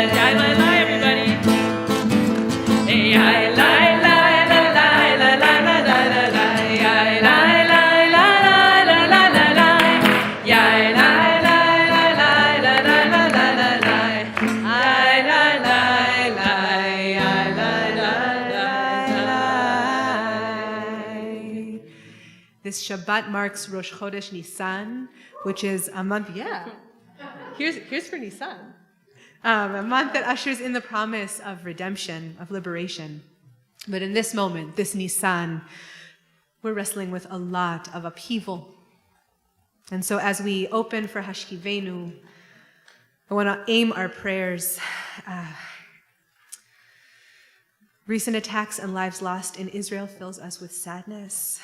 Yai lai lai, everybody. Yai lai lai la lai la lai la lai la lai. Yai lai lai la lai la lai la lai. Yai lai lai la lai la lai la lai la lai. Yai lai lai lai, yai lai lai lai. This Shabbat marks Rosh Chodesh Nisan, which is a month, here's for Nisan. A month that ushers in the promise of redemption, of liberation. But in this moment, this Nisan, we're wrestling with a lot of upheaval. And so as we open for Hashkivenu, I want to aim our prayers. Recent attacks and lives lost in Israel fills us with sadness.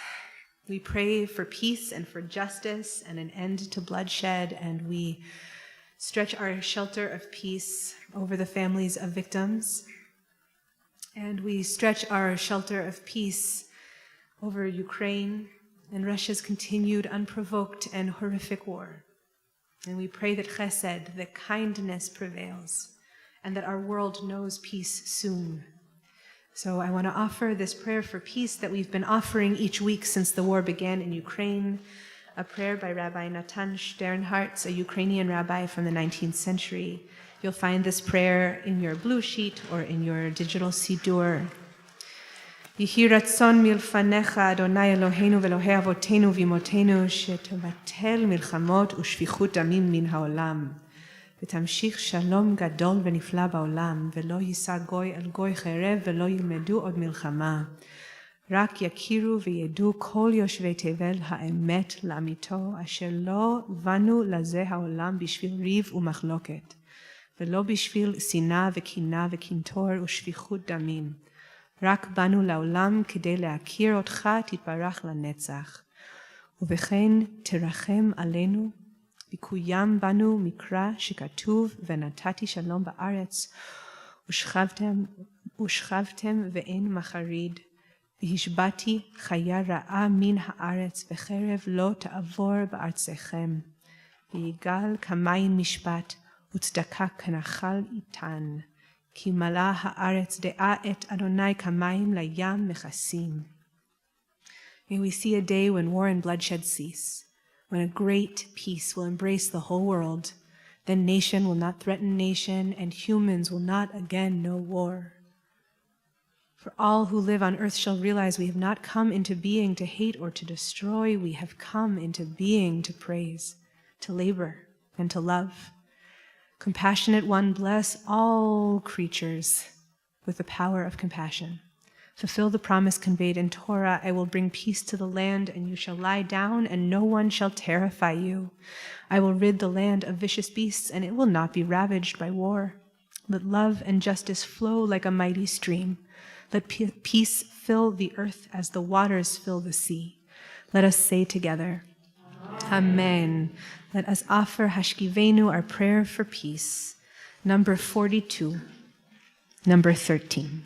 We pray for peace and for justice and an end to bloodshed, and we stretch our shelter of peace over the families of victims. And we stretch our shelter of peace over Ukraine and Russia's continued unprovoked and horrific war. And we pray that chesed, that kindness prevails, and that our world knows peace soon. So I want to offer this prayer for peace that we've been offering each week since the war began in Ukraine, a prayer by Rabbi Natan Sternhartz, a Ukrainian rabbi from the 19th century. You'll find this prayer in your blue sheet or in your digital siddur. Yehi ratzon milfanecha Adonai Eloheinu ve'Elohei avotenu v'imotenu shetovatel milchamot u'shfichut damim min ha'olam. ותמשיך שלום גדול ונפלא בעולם, ולא יישא גוי על גוי חרב, ולא ילמדו עוד מלחמה. רק יכירו וידעו כל יושבי תבל האמת לאמיתו, אשר לא בנו לזה העולם בשביל ריב ומחלוקת, ולא בשביל שנאה וקנאה וקנטור ושפיכות דמים. רק בנו לעולם כדי להכיר אותך תתברך לנצח. ובכן תרחם עלינו, ויקוים בנו מקרא שכתוב ונתתי שלום בארץ ושכבתם ואין מחריד והשבתי חיה רעה מן הארץ וחרב לא תעבור בארצכם ויגאל כמים משפט וצדקה כנחל איתן כי מלאה הארץ דעה את אדוני כמים לים מכסים. May we see a day when war and bloodshed cease, when a great peace will embrace the whole world. Then nation will not threaten nation, and humans will not again know war. For all who live on earth shall realize we have not come into being to hate or to destroy. We have come into being to praise, to labor, and to love. Compassionate One, bless all creatures with the power of compassion. Fulfill the promise conveyed in Torah, I will bring peace to the land, and you shall lie down, and no one shall terrify you. I will rid the land of vicious beasts, and it will not be ravaged by war. Let love and justice flow like a mighty stream. Let peace fill the earth as the waters fill the sea. Let us say together, Amen. Let us offer Hashkivenu, our prayer for peace. Number 42, number 13.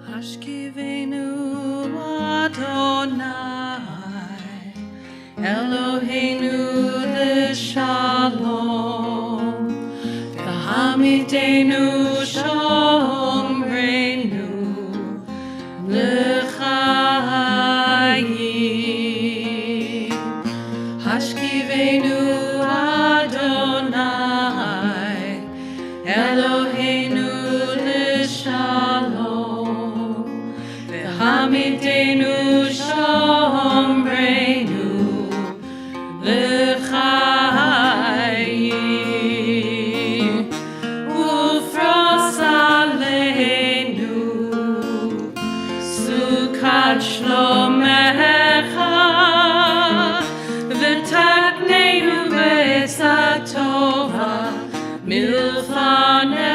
Hashkivenu Adonai Eloheinu l'shalom v'hamidenu shomreinu l'chayim Hashkivenu Adonai Eloheinu l'shalom v'hamidenu shomreinu l'chayim ufros aleinu sukat shlomecha v'takneinu b'esatova milfanecha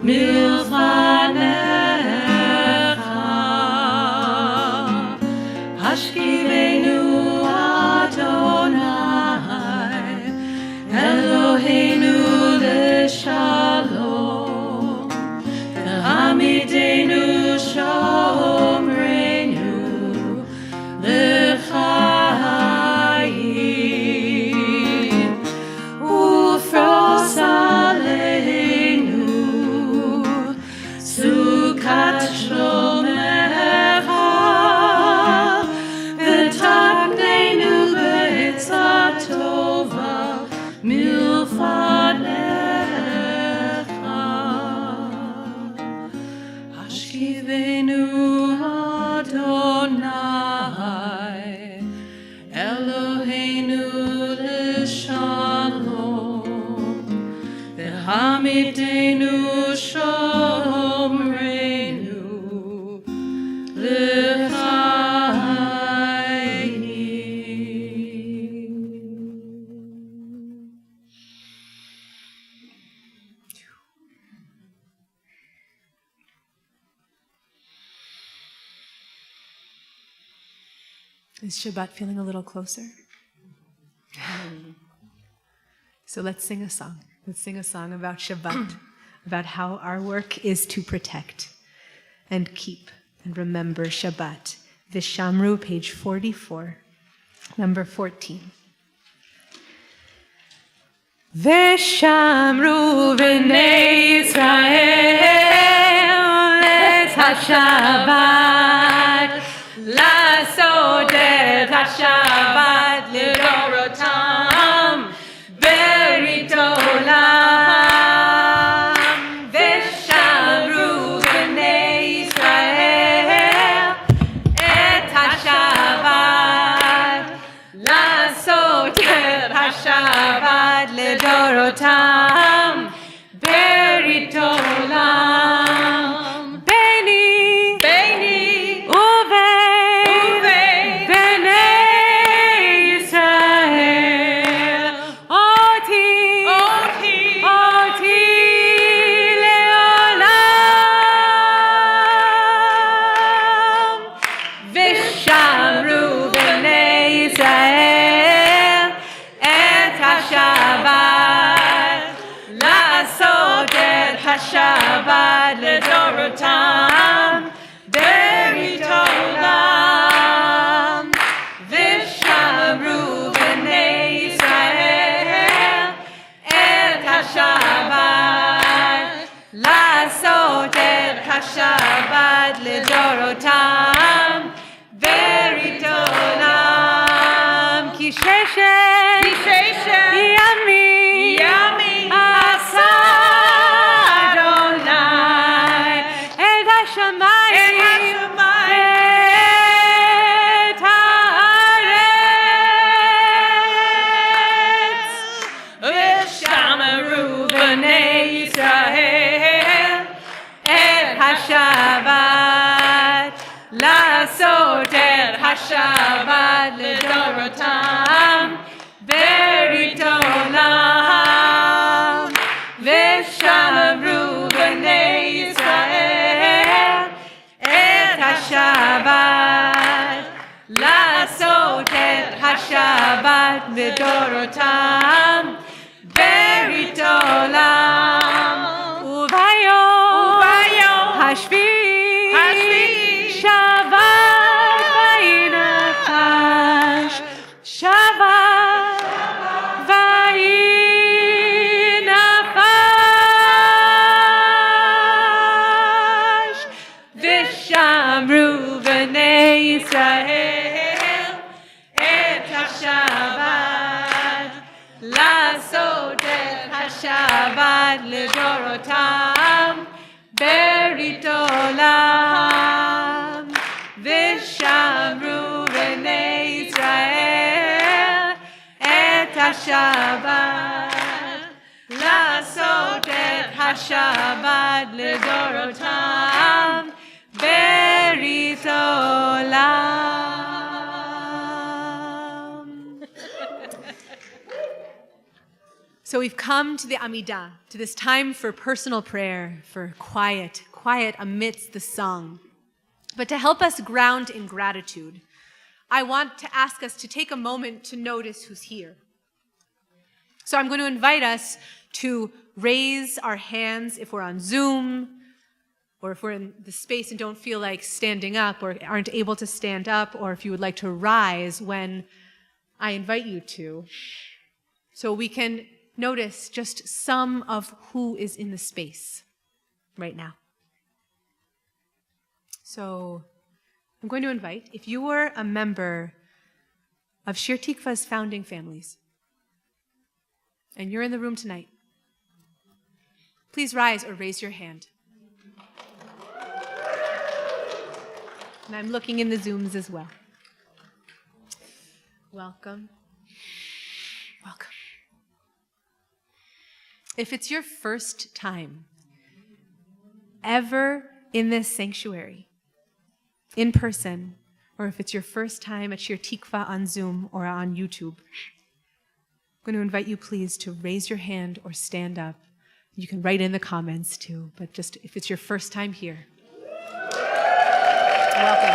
milfanecha. Hashkivenu Adonai, Eloheinu l'shalom, Hamidenu shomrenu l'chaim, ufros aleinu sukat shlomecha, v'taknenu b'etzah tova milfanecha. Hashkivenu Adonai, Eloheinu l'shalom, v'hamidenu shomrenu l'chaim. Is Shabbat feeling a little closer? So let's sing a song. Let's sing a song about Shabbat, about how our work is to protect and keep and remember Shabbat. Vishamru, page 44, number 14. Vishamru b'nei Yisrael et HaShabbat, לעשות את השבת לדורותם ברית עולם. ושמרו בני ישראל את השבת, לעשות את השבת לדורותם ברית עולם. ביני ובין בני ישראל, אותי לעולם. ושמרו בני ישראל את השבת, לעשות את השבת לדורותם ברית עולם. ושמרו בני ישראל את השבת, לעשות את השבת לדורותם ברית עולם. כי ששת ימים עשה אדוני את השמיים ואת הארץ. ושמרו בני ישראל את השבת, לעשות את השבת לדורותם ברית עולם. ושמרו בני ישראל את השבת, לעשות את השבת לדורותם ברית עולם. וביום השביעי שבת וינפש, שבת וינפש. ושמרו בני ישראל את השבת, לעשות את השבת לדורותם ברית עולם. ושמרו בני ישראל את השבת, לעשות את השבת לדורותם ברית עולם. So we've come to the Amidah, to this time for personal prayer, for quiet amidst the song. But to help us ground in gratitude, I want to ask us to take a moment to notice who's here. So I'm going to invite us to raise our hands if we're on Zoom, or if we're in the space and don't feel like standing up, or aren't able to stand up, or if you would like to rise when I invite you to, so we can notice just some of who is in the space right now. So I'm going to invite, if you were a member of Shir Tikva's founding families, and you're in the room tonight, please rise or raise your hand. And I'm looking in the Zooms as well. Welcome. Welcome. If it's your first time ever in this sanctuary, in person, or if it's your first time at Shir Tikva on Zoom or on YouTube, I'm going to invite you please to raise your hand or stand up. You can write in the comments too, but just if it's your first time here, welcome.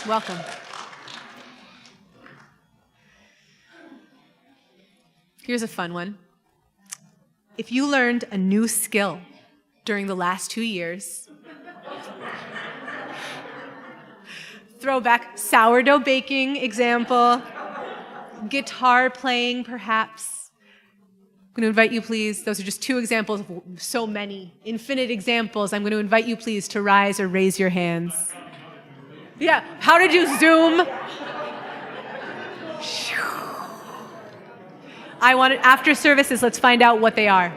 Welcome. Here's a fun one. If you learned a new skill during the last 2 years, throwback sourdough baking example, guitar playing perhaps. I'm going to invite you please, those are just 2 examples of so many, infinite examples. I'm going to invite you please to rise or raise your hands. Yeah, how to do Zoom. I want it after services, let's find out what they are.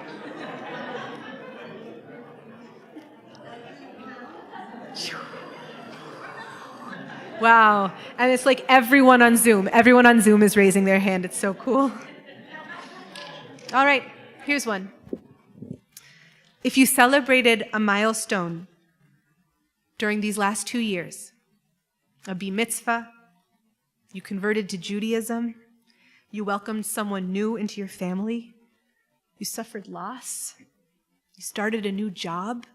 Wow, and it's like everyone on Zoom is raising their hand. It's so cool. All right, here's one. If you celebrated a milestone during these last 2 years, a bar mitzvah, you converted to Judaism, you welcomed someone new into your family, you suffered loss, you started a new job,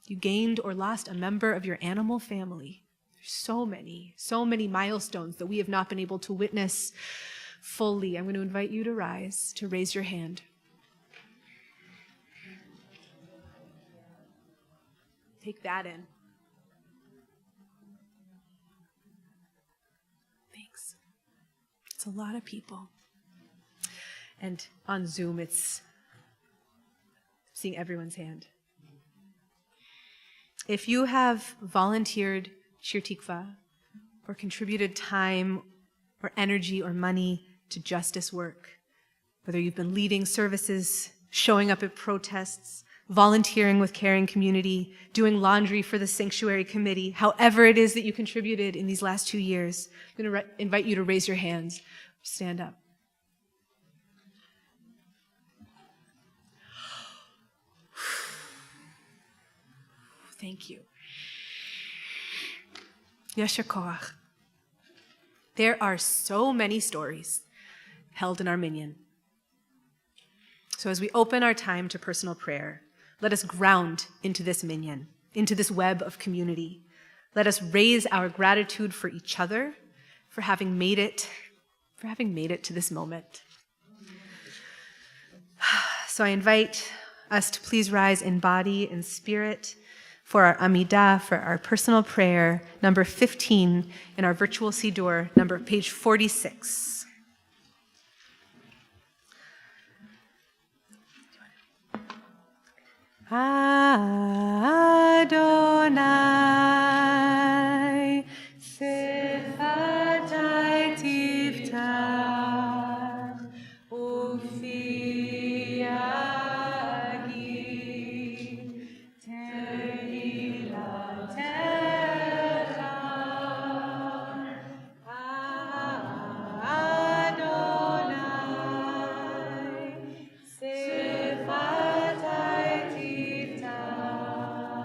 you gained or lost a member of your animal family. There's so many milestones that we have not been able to witness fully. I'm going to invite you to rise, to raise your hand. Take that in. Thanks. It's a lot of people. And on Zoom, it's seeing everyone's hand. If you have volunteered Shir Tikva or contributed time or energy or money to justice work, whether you've been leading services, showing up at protests, volunteering with Caring Community, doing laundry for the Sanctuary Committee, however it is that you contributed in these last 2 years, I'm going to invite you to raise your hands, stand up. Thank you. Yasher koach. There are so many stories held in our minyan. So as we open our time to personal prayer, let us ground into this minyan, into this web of community. Let us raise our gratitude for each other, for having made it to this moment. So I invite us to please rise in body and spirit for our Amidah, for our personal prayer, number 15 in our virtual Siddur, page 46. Adonai, Sefatai Tiftach, Ufi Yagi, Tehilatecha, Adonai, Sefatai Tiftach.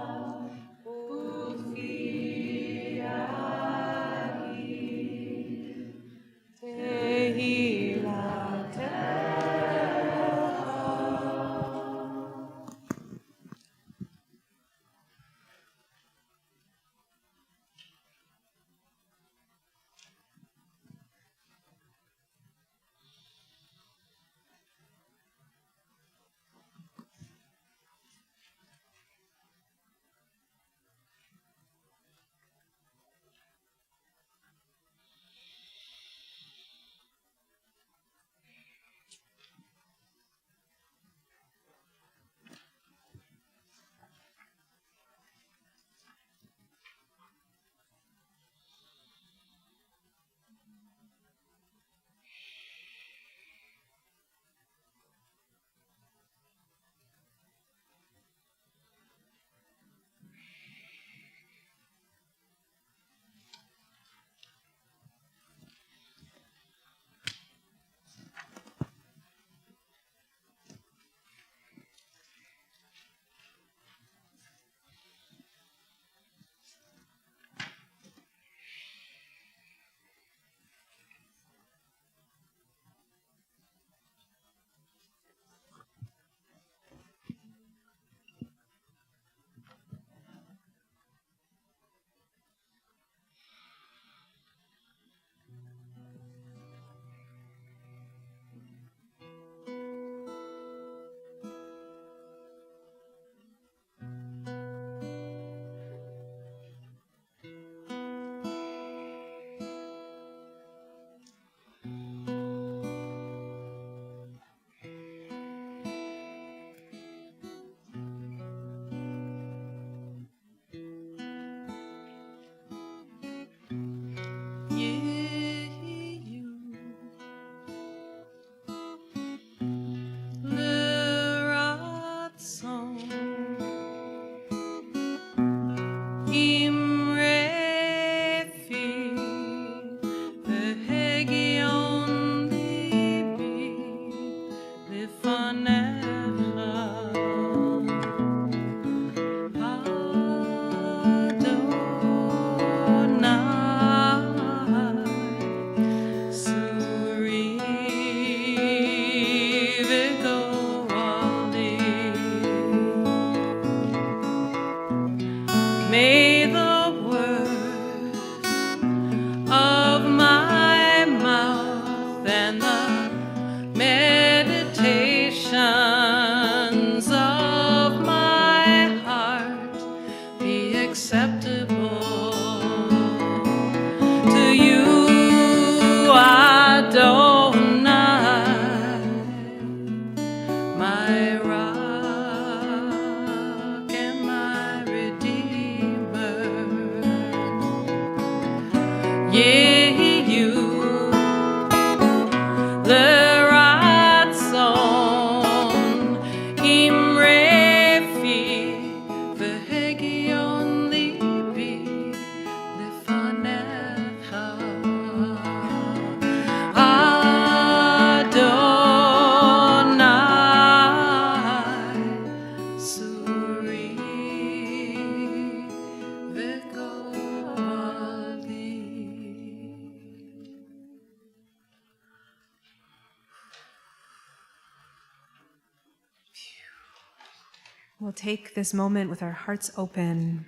We'll take this moment with our hearts open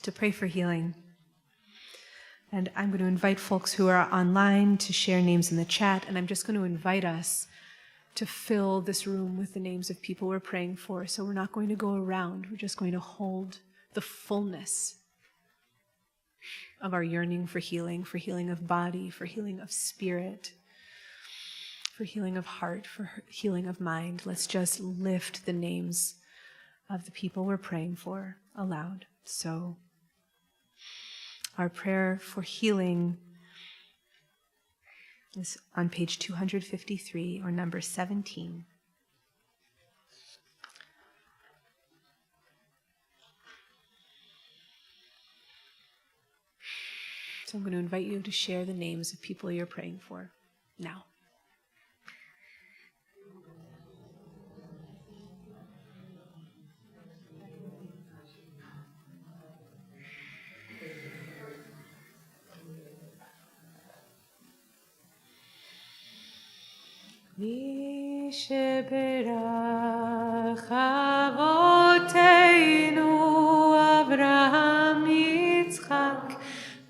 to pray for healing. And I'm going to invite folks who are online to share names in the chat, and I'm just going to invite us to fill this room with the names of people we're praying for. So we're not going to go around, we're just going to hold the fullness of our yearning for healing of body, for healing of spirit, for healing of heart, for healing of mind. Let's just lift the names of the people we're praying for aloud. So our prayer for healing is on page 253 or number 17. So I'm going to invite you to share the names of people you're praying for now. Mi sheberach avoteinu Avraham Yitzchak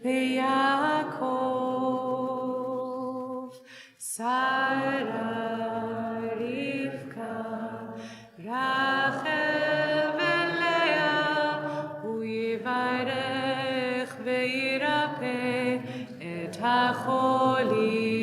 veYaakov Sarah Rivka Rachel veLeah uYivarech veYirapeh et hacholim.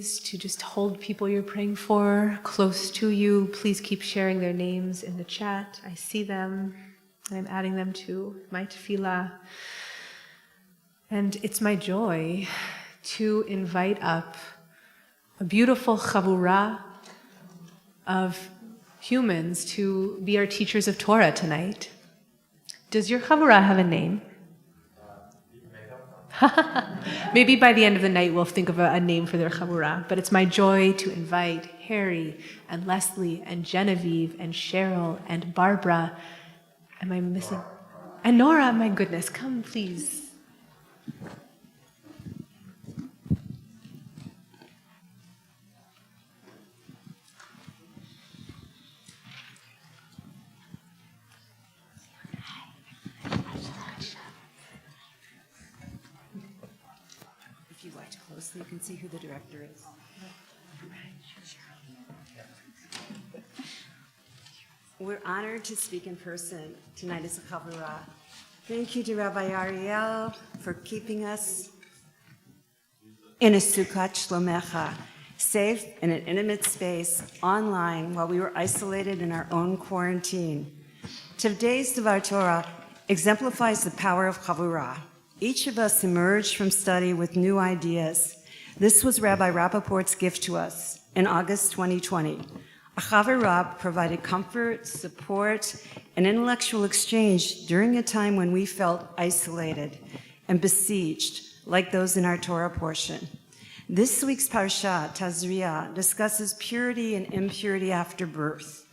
To just hold people you're praying for close to you. Please keep sharing their names in the chat. I see them, and I'm adding them to my tefillah. And it's my joy to invite up a beautiful chavura of humans to be our teachers of Torah tonight. Does your chavura have a name? Maybe by the end of the night we'll think of a name for their chavura, but it's my joy to invite Harry and Leslie and Genevieve and Cheryl and Barbara. Am I missing? And Nora, my goodness, come please. So you can see who the director is. We're honored to speak in person tonight as a chavurah. Thank you to Rabbi Ariel for keeping us in a Sukkot Shlomecha, safe in an intimate space online while we were isolated in our own quarantine. Today's Devar Torah exemplifies the power of chavurah. Each of us emerged from study with new ideas. This was Rabbi Rappaport's gift to us in August 2020. A chavurah provided comfort, support, and intellectual exchange during a time when we felt isolated and besieged, like those in our Torah portion. This week's Parsha, Tazria, discusses purity and impurity after birth.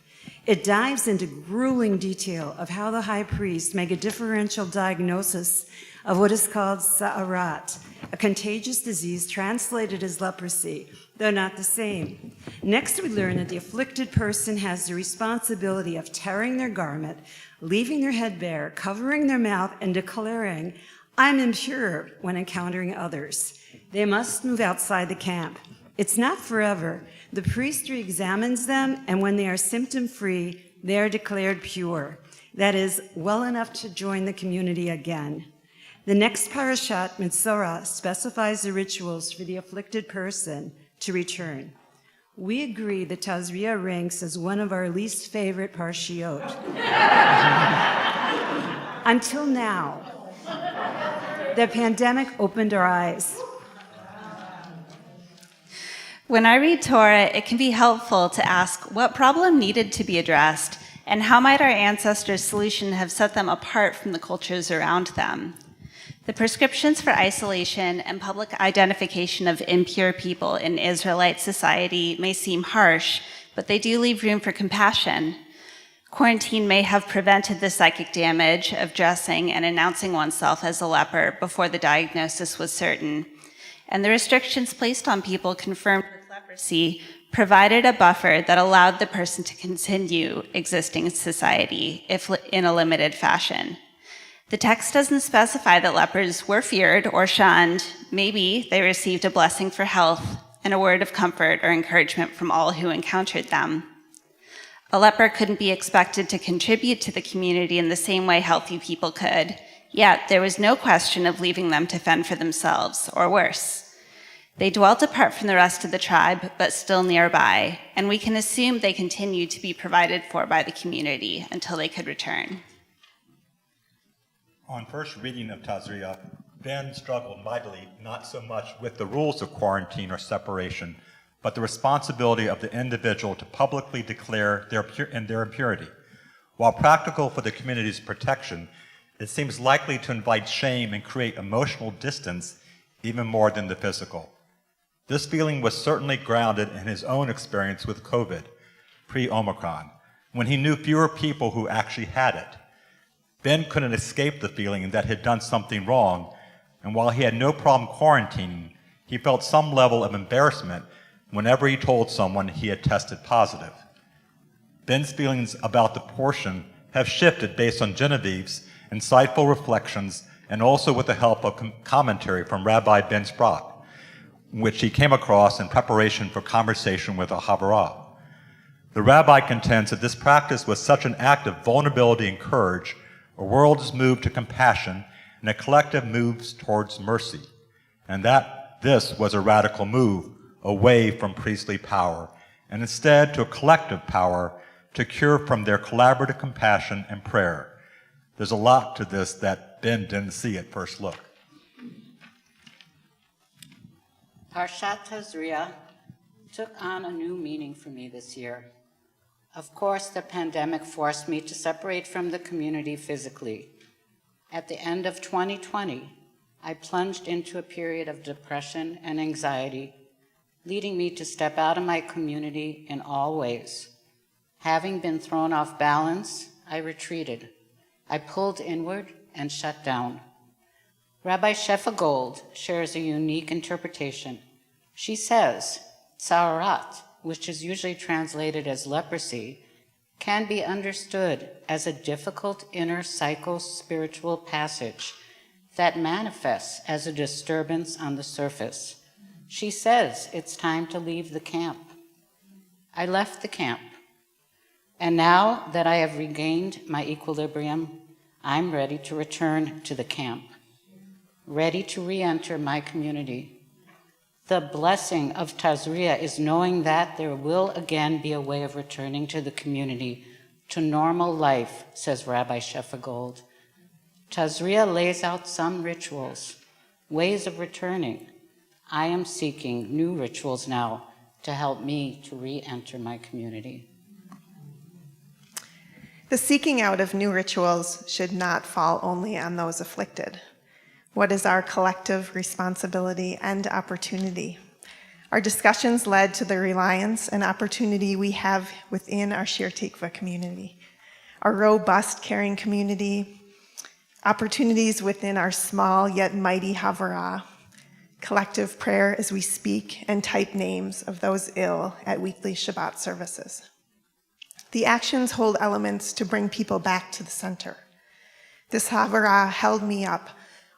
It dives into grueling detail of how the high priest made a differential diagnosis of what is called sa'arat, a contagious disease translated as leprosy, though not the same. Next, we learn that the afflicted person has the responsibility of tearing their garment, leaving their head bare, covering their mouth, and declaring, "I'm impure," when encountering others. They must move outside the camp. It's not forever. The priest re-examines them, and when they are symptom-free, they are declared pure. That is, well enough to join the community again. The next parashat, Mitzorah, specifies the rituals for the afflicted person to return. We agree that Tazria ranks as one of our least favorite parshiot. Until now. The pandemic opened our eyes. When I read Torah, it can be helpful to ask what problem needed to be addressed and how might our ancestors' solution have set them apart from the cultures around them. The prescriptions for isolation and public identification of impure people in Israelite society may seem harsh, but they do leave room for compassion. Quarantine may have prevented the psychic damage of dressing and announcing oneself as a leper before the diagnosis was certain. And the restrictions placed on people confirmed with leprosy provided a buffer that allowed the person to continue existing in society, if in a limited fashion. The text doesn't specify that lepers were feared or shunned. Maybe they received a blessing for health and a word of comfort or encouragement from all who encountered them. A leper couldn't be expected to contribute to the community in the same way healthy people could, yet there was no question of leaving them to fend for themselves, or worse. They dwelt apart from the rest of the tribe, but still nearby, and we can assume they continued to be provided for by the community until they could return. On first reading of Tazria, Ben struggled mightily not so much with the rules of quarantine or separation, but the responsibility of the individual to publicly declare their impurity. While practical for the community's protection, it seems likely to invite shame and create emotional distance even more than the physical. This feeling was certainly grounded in his own experience with COVID, pre-Omicron, when he knew fewer people who actually had it. Ben couldn't escape the feeling that he'd done something wrong, and while he had no problem quarantining, he felt some level of embarrassment whenever he told someone he had tested positive. Ben's feelings about the portion have shifted based on Genevieve's insightful reflections and also with the help of commentary from Rabbi Ben Sprach, which he came across in preparation for conversation with a Havurah. The rabbi contends that this practice was such an act of vulnerability and courage, a world is moved to compassion and a collective moves towards mercy, and that this was a radical move away from priestly power, and instead to a collective power to cure from their collaborative compassion and prayer. There's a lot to this that Ben didn't see at first look. Parshat Tazria took on a new meaning for me this year. Of course, the pandemic forced me to separate from the community physically. At the end of 2020, I plunged into a period of depression and anxiety, leading me to step out of my community in all ways. Having been thrown off balance, I retreated. I pulled inward and shut down. Rabbi Shefa Gold shares a unique interpretation. She says, Tsarat, which is usually translated as leprosy, can be understood as a difficult inner psycho-spiritual passage that manifests as a disturbance on the surface. She says it's time to leave the camp. I left the camp, and now that I have regained my equilibrium, I'm ready to return to the camp, ready to re-enter my community. The blessing of Tazria is knowing that there will again be a way of returning to the community, to normal life, says Rabbi Shefa Gold. Tazria lays out some rituals, ways of returning. I am seeking new rituals now to help me to re-enter my community. The seeking out of new rituals should not fall only on those afflicted. What is our collective responsibility and opportunity? Our discussions led to the reliance and opportunity we have within our Shir Tikva community, our robust, caring community, opportunities within our small yet mighty Havurah, collective prayer as we speak and type names of those ill at weekly Shabbat services. The actions hold elements to bring people back to the center. This Havurah held me up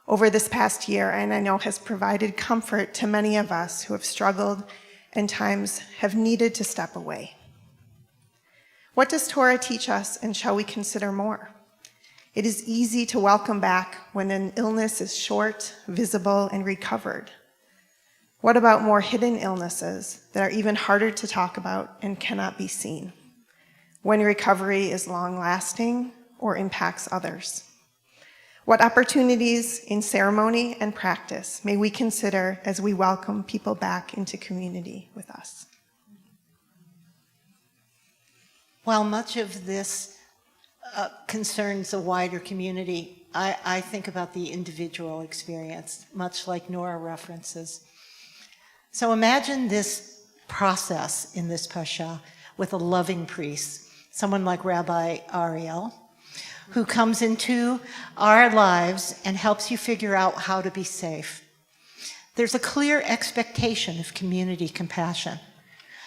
over this past year, and I know has provided comfort to many of us who have struggled and times have needed to step away. What does Torah teach us, and shall we consider more? It is easy to welcome back when an illness is short, visible, and recovered. What about more hidden illnesses that are even harder to talk about and cannot be seen, when recovery is long-lasting or impacts others? What opportunities in ceremony and practice may we consider as we welcome people back into community with us? While much of this concerns a wider community, I think about the individual experience, much like Nora references. So imagine this process in this Parsha with a loving priest, someone like Rabbi Ariel, who comes into our lives and helps you figure out how to be safe. There's a clear expectation of community compassion.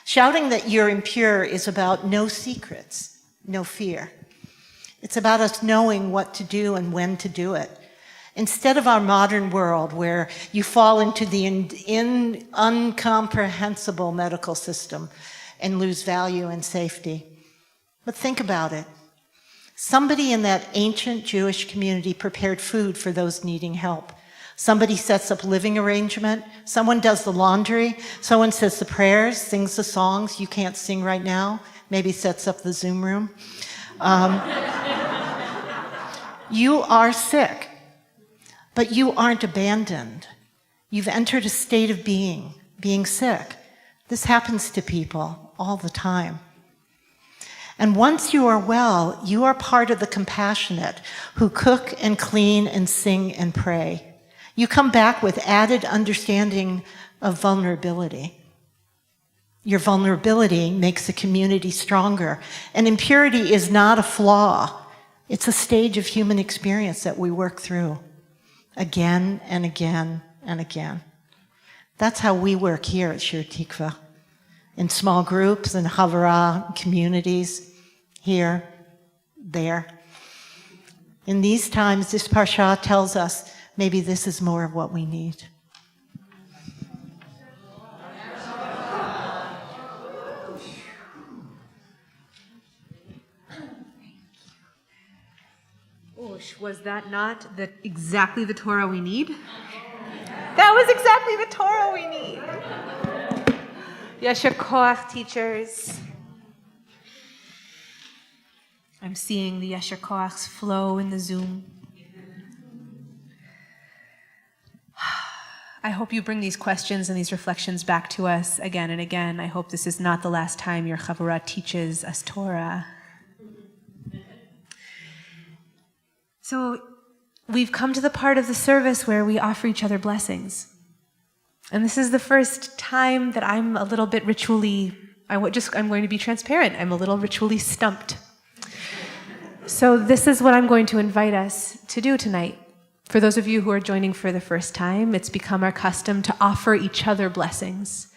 Shouting that you're impure is about no secrets, no fear. It's about us knowing what to do and when to do it. Instead of our modern world where you fall into the incomprehensible medical system and lose value and safety. But think about it. Somebody in that ancient Jewish community prepared food for those needing help. Somebody sets up living arrangement. Someone does the laundry. Someone says the prayers, sings the songs you can't sing right now. Maybe sets up the Zoom room. You are sick, but you aren't abandoned. You've entered a state of being sick. This happens to people all the time. And once you are well, you are part of the compassionate who cook and clean and sing and pray. You come back with added understanding of vulnerability. Your vulnerability makes a community stronger. And impurity is not a flaw. It's a stage of human experience that we work through again and again and again. That's how we work here at Shir Tikva. In small groups and Havara communities, here, there. In these times, this Parsha tells us maybe this is more of what we need. Was that not exactly the Torah we need? That was exactly the Torah we need. Yasher Koach, teachers. I'm seeing the Yasher Koachs flow in the Zoom. I hope you bring these questions and these reflections back to us again and again. I hope this is not the last time your Chavurah teaches us Torah. So we've come to the part of the service where we offer each other blessings. And this is the first time that I'm a little bit ritually, I'm going to be transparent. I'm a little ritually stumped. So this is what I'm going to invite us to do tonight. For those of you who are joining for the first time, it's become our custom to offer each other blessings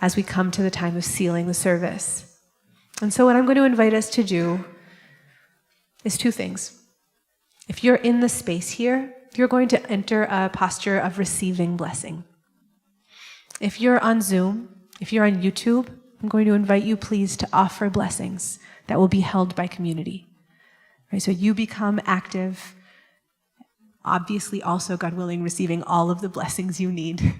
as we come to the time of sealing the service. And so what I'm going to invite us to do is two things. If you're in the space here, you're going to enter a posture of receiving blessing. If you're on Zoom, if you're on YouTube, I'm going to invite you please to offer blessings that will be held by community. Right? So you become active, obviously also, God willing, receiving all of the blessings you need.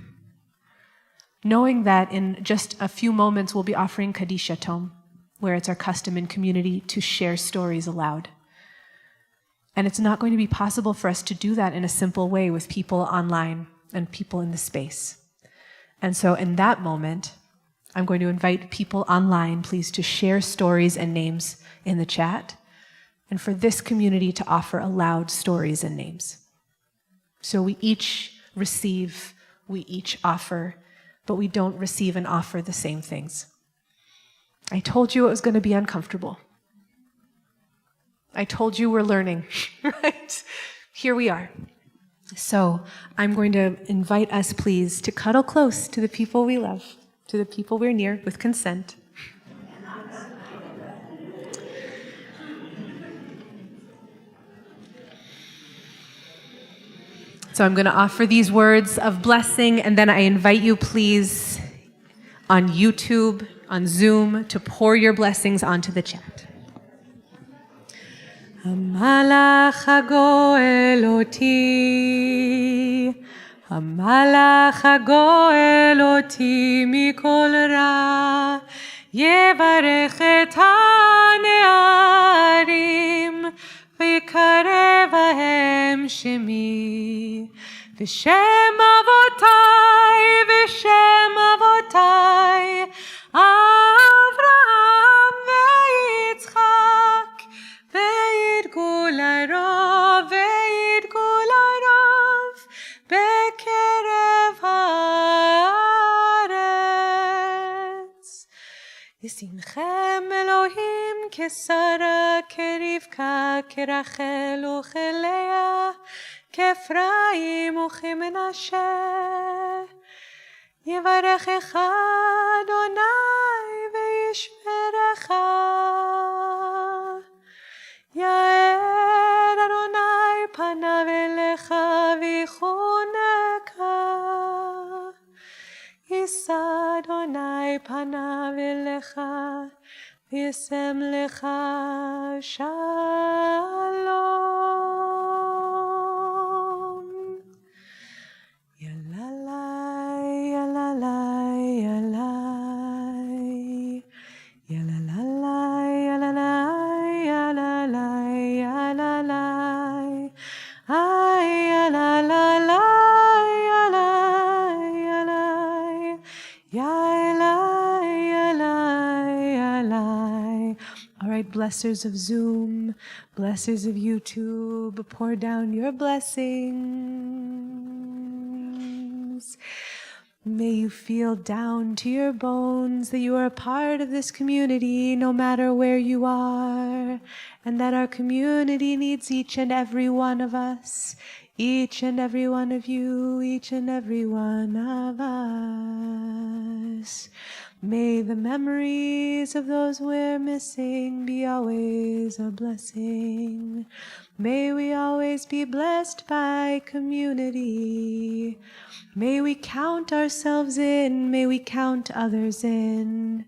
Knowing that in just a few moments we'll be offering Kadisha Tom, where it's our custom in community to share stories aloud. And it's not going to be possible for us to do that in a simple way with people online and people in the space. And so in that moment, I'm going to invite people online, please, to share stories and names in the chat, and for this community to offer aloud stories and names. So we each receive, we each offer, but we don't receive and offer the same things. I told you it was going to be uncomfortable. I told you we're learning, right? Here we are. So I'm going to invite us, please, to cuddle close to the people we love, to the people we're near with consent. So I'm going to offer these words of blessing, and then I invite you, please, on YouTube, on Zoom, to pour your blessings onto the chat. Hamalach hagoel oti, Hamalach hagoel oti mikol ra, Yevarech et hanearim, ויקרב בהם שמי. ושם אבותיי ושם אבותיי אברהם ויצחק וידגו לרוב בקרב הארץ. ישמחם אלוהים כשרה כרבקה כרחל וכלאה כאפרים וכמנשה. יברכך אדוני וישמרך. יאר אדוני פניו אליך ויחונקה. יישא אדוני פניו אליך וישם לך שלום. יללי יללי יללי יללי יללי יללי יללי ay יללי All right, blessers of Zoom, blessers of YouTube, pour down your blessings. May you feel down to your bones that you are a part of this community no matter where you are, and that our community needs each and every one of us, each and every one of you, each and every one of us. May the memories of those we're missing be always a blessing. May we always be blessed by community. May we count ourselves in. May we count others in.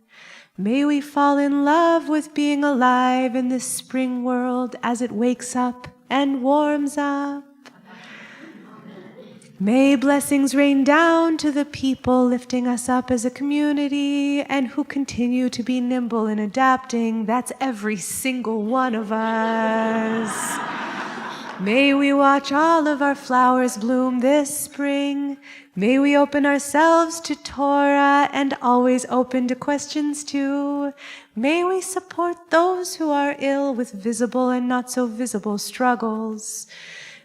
May we fall in love with being alive in this spring world as it wakes up and warms up. May blessings rain down to the people lifting us up as a community and who continue to be nimble in adapting. That's every single one of us. May we watch all of our flowers bloom this spring. May we open ourselves to Torah and always open to questions too. May we support those who are ill with visible and not so visible struggles.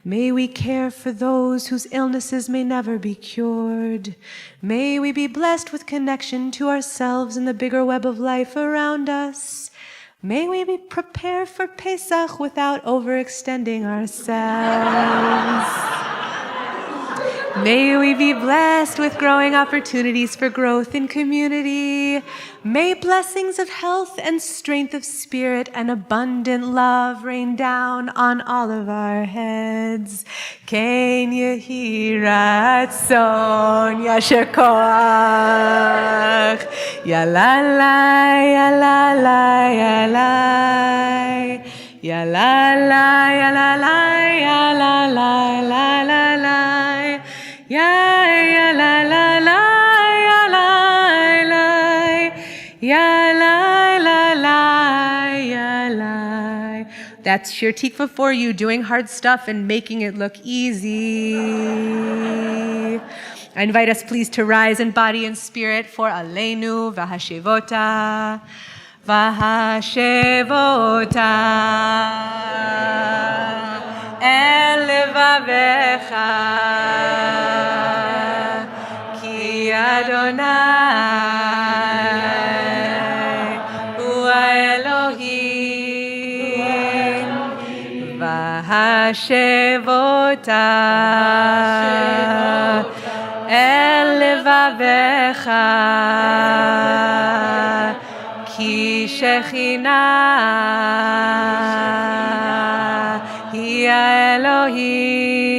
May we care for those whose illnesses may never be cured. May we be blessed with connection to ourselves and the bigger web of life around us. May we be prepared for Pesach without overextending ourselves. May we be blessed with growing opportunities for growth in community. May blessings of health and strength of spirit and abundant love rain down on all of our heads. Ken yehi ratzon yasher koach. Yalalai, yalalai, yalalai. Yalalai, yalalai, yalalai, yalalai. Ya la la la ya la la ya la la la ya la. That's Shir Tikva for you, doing hard stuff and making it look easy. I invite us please to rise in body and spirit for Aleinu v'hashevota v'hashevota el levavecha. Adonai hu Elohim v'hashevota el levavecha ki shechinah hi Elohim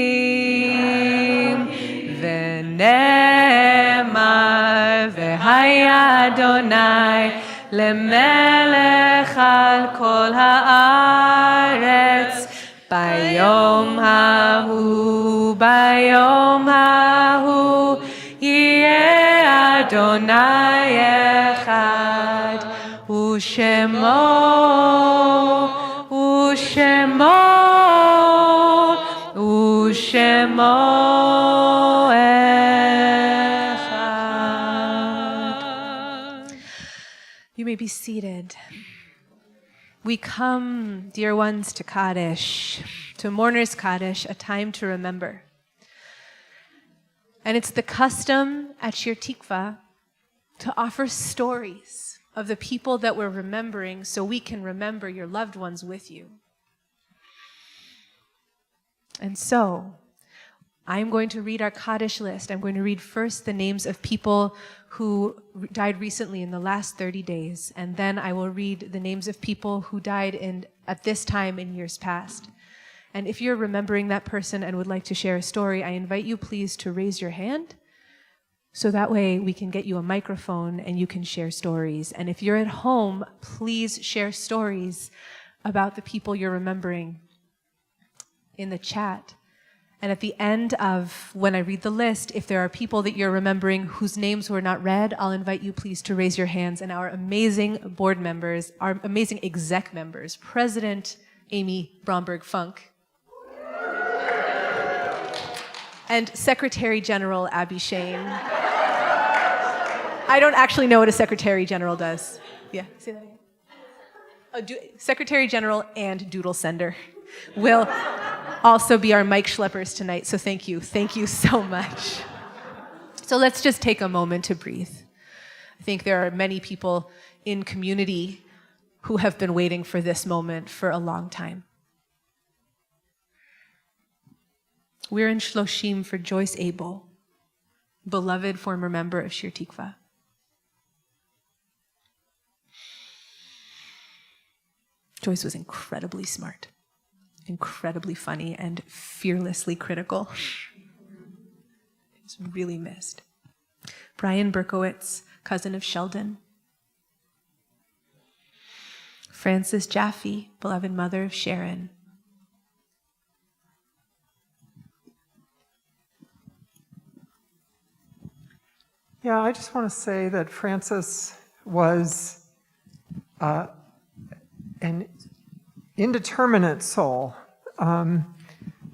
Adonai lemelech al kol haaretz bayom hahu yeh Adonai echad ushemo Shemo Echad. You may be seated. We come, dear ones, to Kaddish, to Mourner's Kaddish, a time to remember. And it's the custom at Shir Tikva to offer stories of the people that we're remembering so we can remember your loved ones with you. And so, I'm going to read our Kaddish list. I'm going to read first the names of people who died recently in the last 30 days, and then I will read the names of people who died at this time in years past. And if you're remembering that person and would like to share a story, I invite you please to raise your hand, so that way we can get you a microphone and you can share stories. And if you're at home, please share stories about the people you're remembering in the chat. And at the end of when I read the list, if there are people that you're remembering whose names were not read, I'll invite you please to raise your hands. And our amazing board members, our amazing exec members, President Amy Bromberg-Funk, and Secretary General Abby Shane. I don't actually know what a Secretary General does. Yeah, say that again. Secretary General and Doodle Sender will also be our mic schleppers tonight, so thank you. Thank you so much. So let's just take a moment to breathe. I think there are many people in community who have been waiting for this moment for a long time. We're in Shloshim for Joyce Abel, beloved former member of Shir Tikva. Joyce was incredibly smart, incredibly funny, and fearlessly critical. It's really missed. Brian Berkowitz, cousin of Sheldon. Frances Jaffe, beloved mother of Sharon. Yeah, I just want to say that Frances was an indeterminate soul.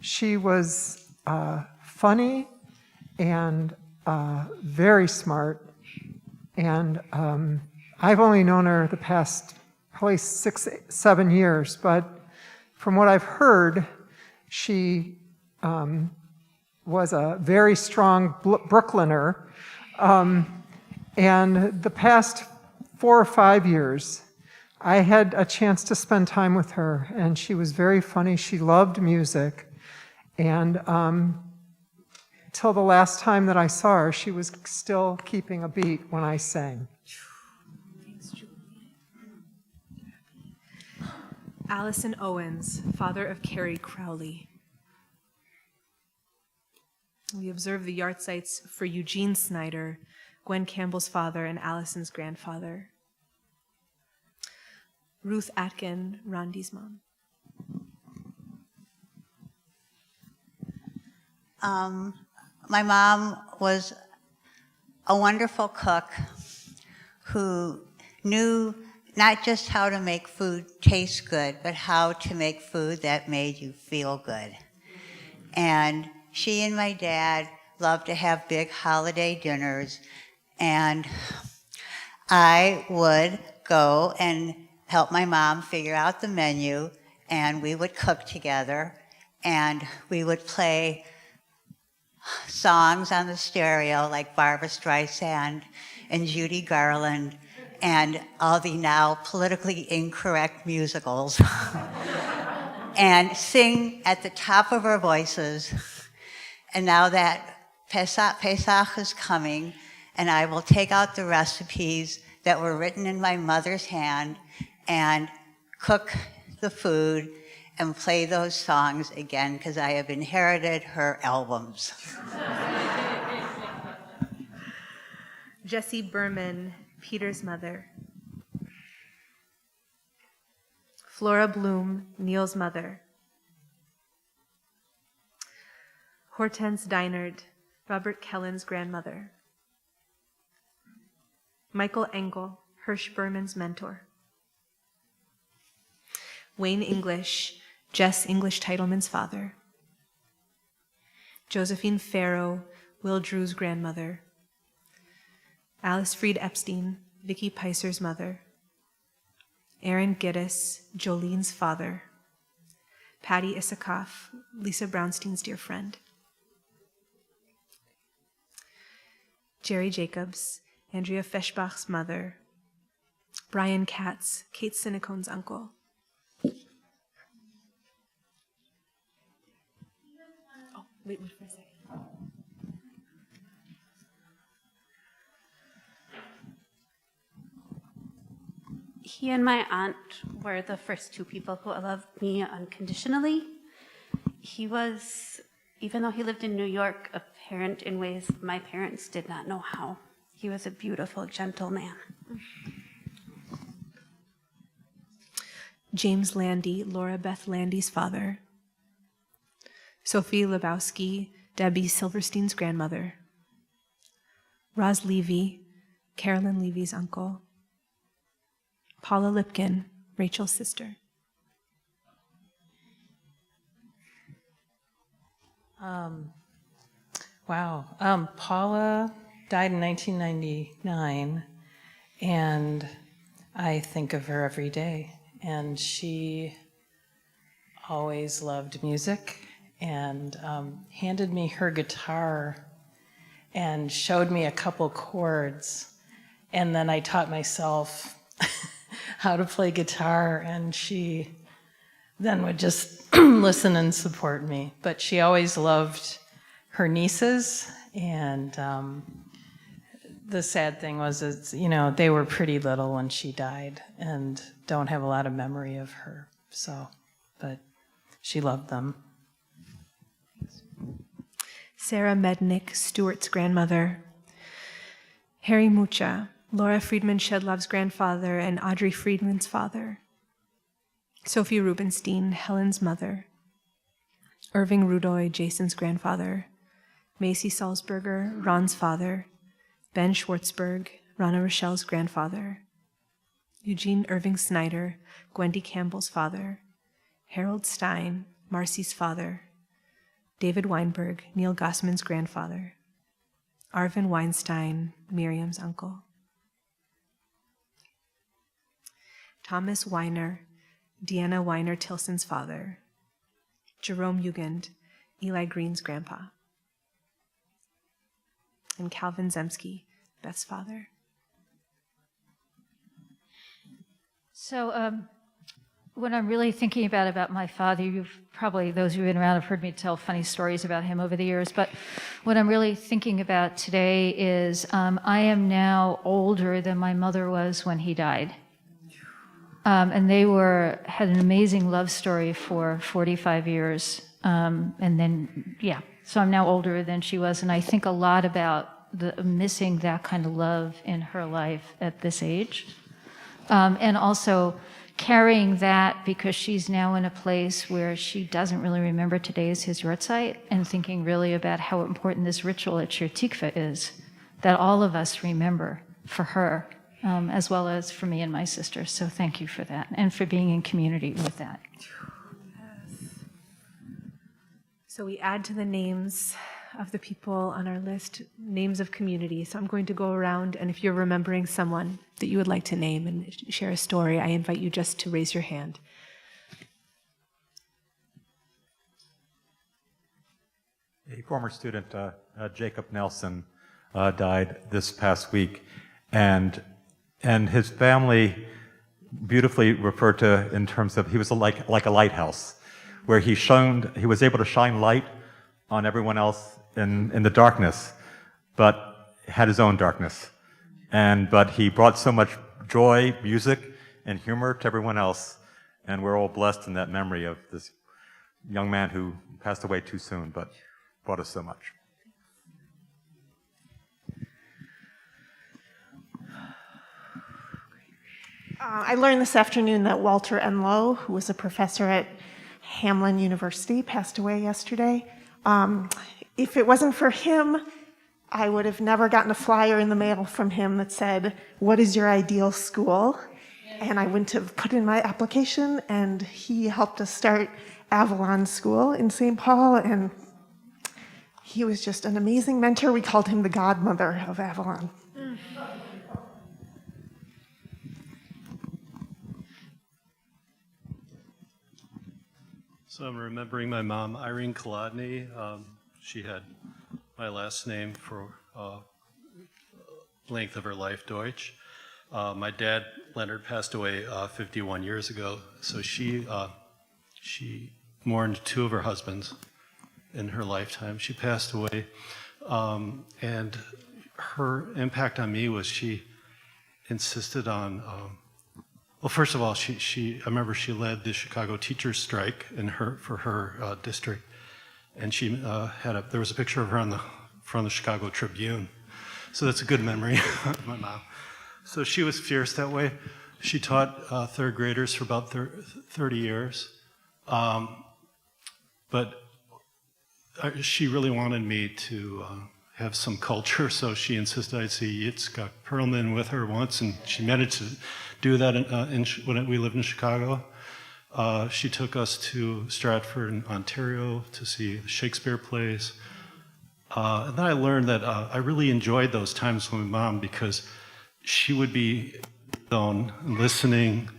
She was funny and very smart, and I've only known her the past probably 6-7 years, but from what I've heard, she was a very strong Brooklyner, and the past 4 or 5 years, I had a chance to spend time with her, and she was very funny. She loved music, and till the last time that I saw her, she was still keeping a beat when I sang. Allison Owens, father of Carrie Crowley. We observe the yahrzeits for Eugene Snyder, Gwen Campbell's father and Allison's grandfather. Ruth Atkin, Randy's mom. My mom was a wonderful cook who knew not just how to make food taste good, but how to make food that made you feel good. And she and my dad loved to have big holiday dinners, and I would go and help my mom figure out the menu, and we would cook together, and we would play songs on the stereo like Barbra Streisand and Judy Garland and all the now politically incorrect musicals and sing at the top of our voices. And now that Pesach is coming, and I will take out the recipes that were written in my mother's hand and cook the food and play those songs again because I have inherited her albums. Jessie Berman, Peter's mother. Flora Bloom, Neil's mother. Hortense Deinard, Robert Kellen's grandmother. Michael Engel, Hirsch Berman's mentor. Wayne English, Jess English Titleman's father. Josephine Farrow, Will Drew's grandmother. Alice Fried Epstein, Vicky Peiser's mother. Aaron Giddis, Jolene's father. Patty Issakoff, Lisa Brownstein's dear friend. Jerry Jacobs, Andrea Feschbach's mother. Brian Katz, Kate Sinicone's uncle. Oh, wait for a second. He and my aunt were the first two people who loved me unconditionally. He was, even though he lived in New York, a parent in ways my parents did not know how. He was a beautiful, gentle man. James Landy, Laura Beth Landy's father. Sophie Lebowski, Debbie Silverstein's grandmother. Roz Levy, Carolyn Levy's uncle. Paula Lipkin, Rachel's sister. Paula died in 1999, and I think of her every day. And she always loved music and handed me her guitar and showed me a couple chords. And then I taught myself how to play guitar, and she then would just listen and support me. But she always loved her nieces, and the sad thing was, they were pretty little when she died and don't have a lot of memory of her. So, but she loved them. Sarah Mednick, Stuart's grandmother. Harry Mucha, Laura Friedman Shedlov's grandfather and Audrey Friedman's father. Sophie Rubenstein, Helen's mother. Irving Rudoy, Jason's grandfather. Macy Salzberger, Ron's father. Ben Schwartzberg, Rana Rochelle's grandfather. Eugene Irving Snyder, Gwendy Campbell's father. Harold Stein, Marcy's father. David Weinberg, Neil Gossman's grandfather. Arvin Weinstein, Miriam's uncle. Thomas Weiner, Deanna Weiner Tilson's father. Jerome Jugend, Eli Green's grandpa. And Calvin Zemsky, Beth's father. So when I'm really thinking about my father, those of you who've been around have heard me tell funny stories about him over the years, but what I'm really thinking about today is I am now older than my mother was when he died. And they had an amazing love story for 45 years. So I'm now older than she was, and I think a lot about missing that kind of love in her life at this age. And also carrying that because she's now in a place where she doesn't really remember today as his yortzeit, and thinking really about how important this ritual at Shir Tikva is, that all of us remember for her, as well as for me and my sister. So thank you for that, and for being in community with that. So we add to the names of the people on our list, names of community. So I'm going to go around, and if you're remembering someone that you would like to name and share a story, I invite you just to raise your hand. A former student, Jacob Nelson, died this past week, and his family beautifully referred to in terms of he was like a lighthouse, where he was able to shine light on everyone else in the darkness, but had his own darkness. But he brought so much joy, music, and humor to everyone else, and we're all blessed in that memory of this young man who passed away too soon, but brought us so much. I learned this afternoon that Walter Enlow, who was a professor at Hamlin University, passed away yesterday. If it wasn't for him, I would have never gotten a flyer in the mail from him that said, "What is your ideal school?" And I wouldn't have put in my application, and he helped us start Avalon School in St. Paul, and He was just an amazing mentor. We called him the godmother of Avalon. So I'm remembering my mom, Irene Kolodny. She had my last name for length of her life, Deutsch. My dad, Leonard, passed away 51 years ago. So she mourned two of her husbands in her lifetime. She passed away. And her impact on me was she insisted on, well, first of all, I remember she led the Chicago teachers strike for her district. And she there was a picture of her on the front of the Chicago Tribune. So that's a good memory of my mom. So she was fierce that way. She taught third graders for about 30 years. But she really wanted me to have some culture, so she insisted I see Yitzhak Perlman with her once, and she managed to do that when we lived in Chicago. She took us to Stratford, Ontario, to see the Shakespeare plays. And then I learned that I really enjoyed those times with my mom because she would be alone, listening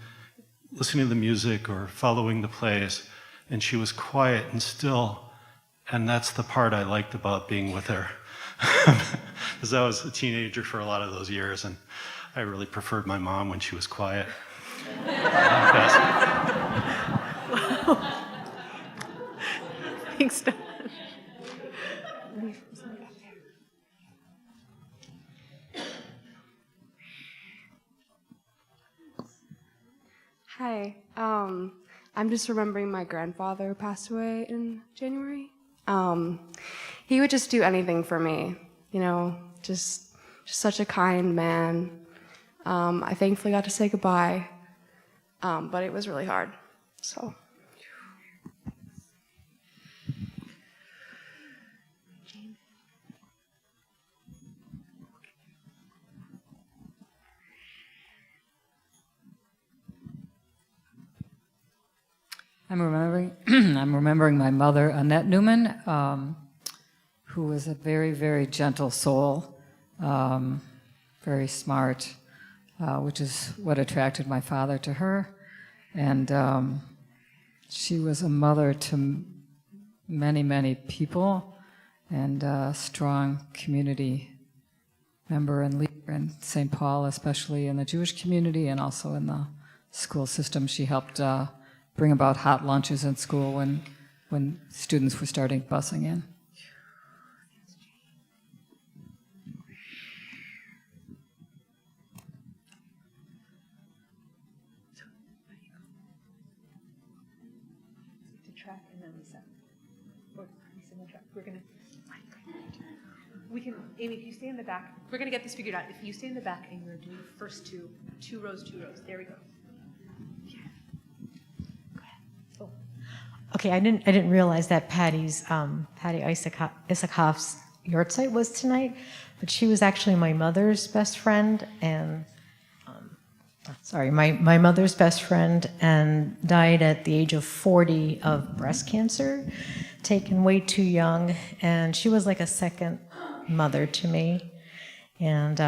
to the music or following the plays, and she was quiet and still, and that's the part I liked about being with her. Because I was a teenager for a lot of those years, and I really preferred my mom when she was quiet. Thanks, Don. Hi. I'm just remembering my grandfather who passed away in January. He would just do anything for me, just such a kind man. I thankfully got to say goodbye, but it was really hard, so. I'm remembering my mother, Annette Newman, who was a very, very gentle soul, very smart, which is what attracted my father to her. And she was a mother to many, many people, and a strong community member and leader in St. Paul, especially in the Jewish community and also in the school system. She helped bring about hot lunches in school when students were starting busing in. Amy, if you stay in the back, we're gonna get this figured out. If you stay in the back and you're doing first two rows. There we go. Okay, I didn't realize that Patty Issakoff's yahrzeit was tonight, but she was actually my mother's best friend, and my mother's best friend, and died at the age of 40 of breast cancer, taken way too young, and she was like a second mother to me, and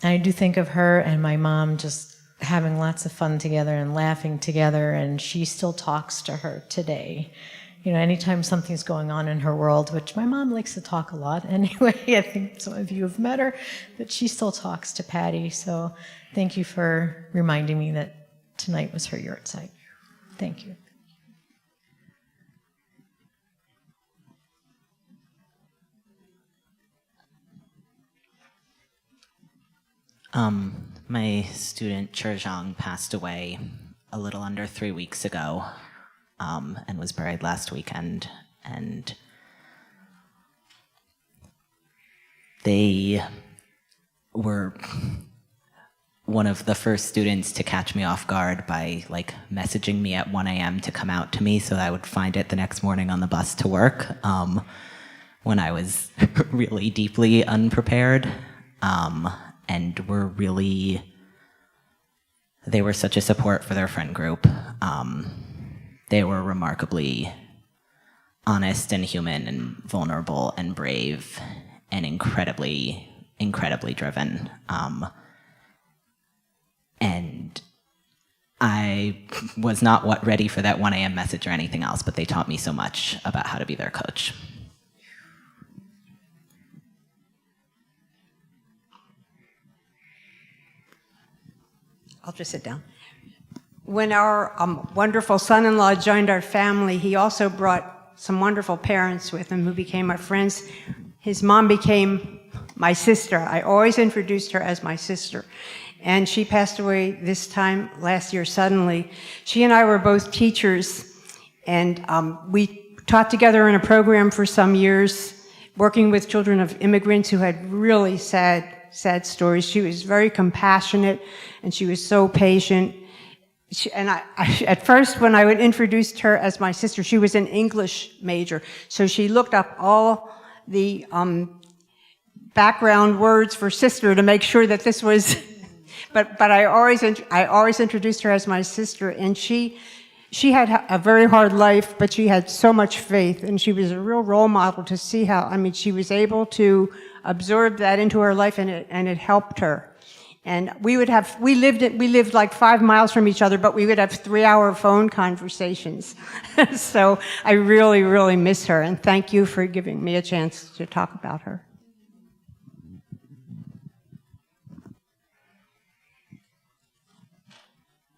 I do think of her and my mom just having lots of fun together and laughing together, and she still talks to her today. Anytime something's going on in her world, which my mom likes to talk a lot anyway, I think some of you have met her, but she still talks to Patty. So thank you for reminding me that tonight was her yahrzeit. Thank you. My student Churjong passed away a little under 3 weeks ago, and was buried last weekend. And they were one of the first students to catch me off guard by messaging me at 1 a.m. to come out to me so that I would find it the next morning on the bus to work, when I was really deeply unprepared. And they were such a support for their friend group. They were remarkably honest and human and vulnerable and brave and incredibly, incredibly driven. And I was not ready for that 1 a.m. message or anything else, but they taught me so much about how to be their coach. I'll just sit down. When our wonderful son-in-law joined our family, he also brought some wonderful parents with him who became our friends. His mom became my sister. I always introduced her as my sister. And she passed away this time last year suddenly. She and I were both teachers, and we taught together in a program for some years, working with children of immigrants who had really sad stories. She was very compassionate, and she was so patient. I at first, when I would introduce her as my sister, she was an English major, so she looked up all the background words for sister to make sure that this was. But I always introduced her as my sister, and she had a very hard life, but she had so much faith, and she was a real role model to see how. I mean, she was able to absorb that into her life, and it helped her. And we lived like 5 miles from each other, but we would have 3-hour phone conversations. So I really, really miss her, and thank you for giving me a chance to talk about her.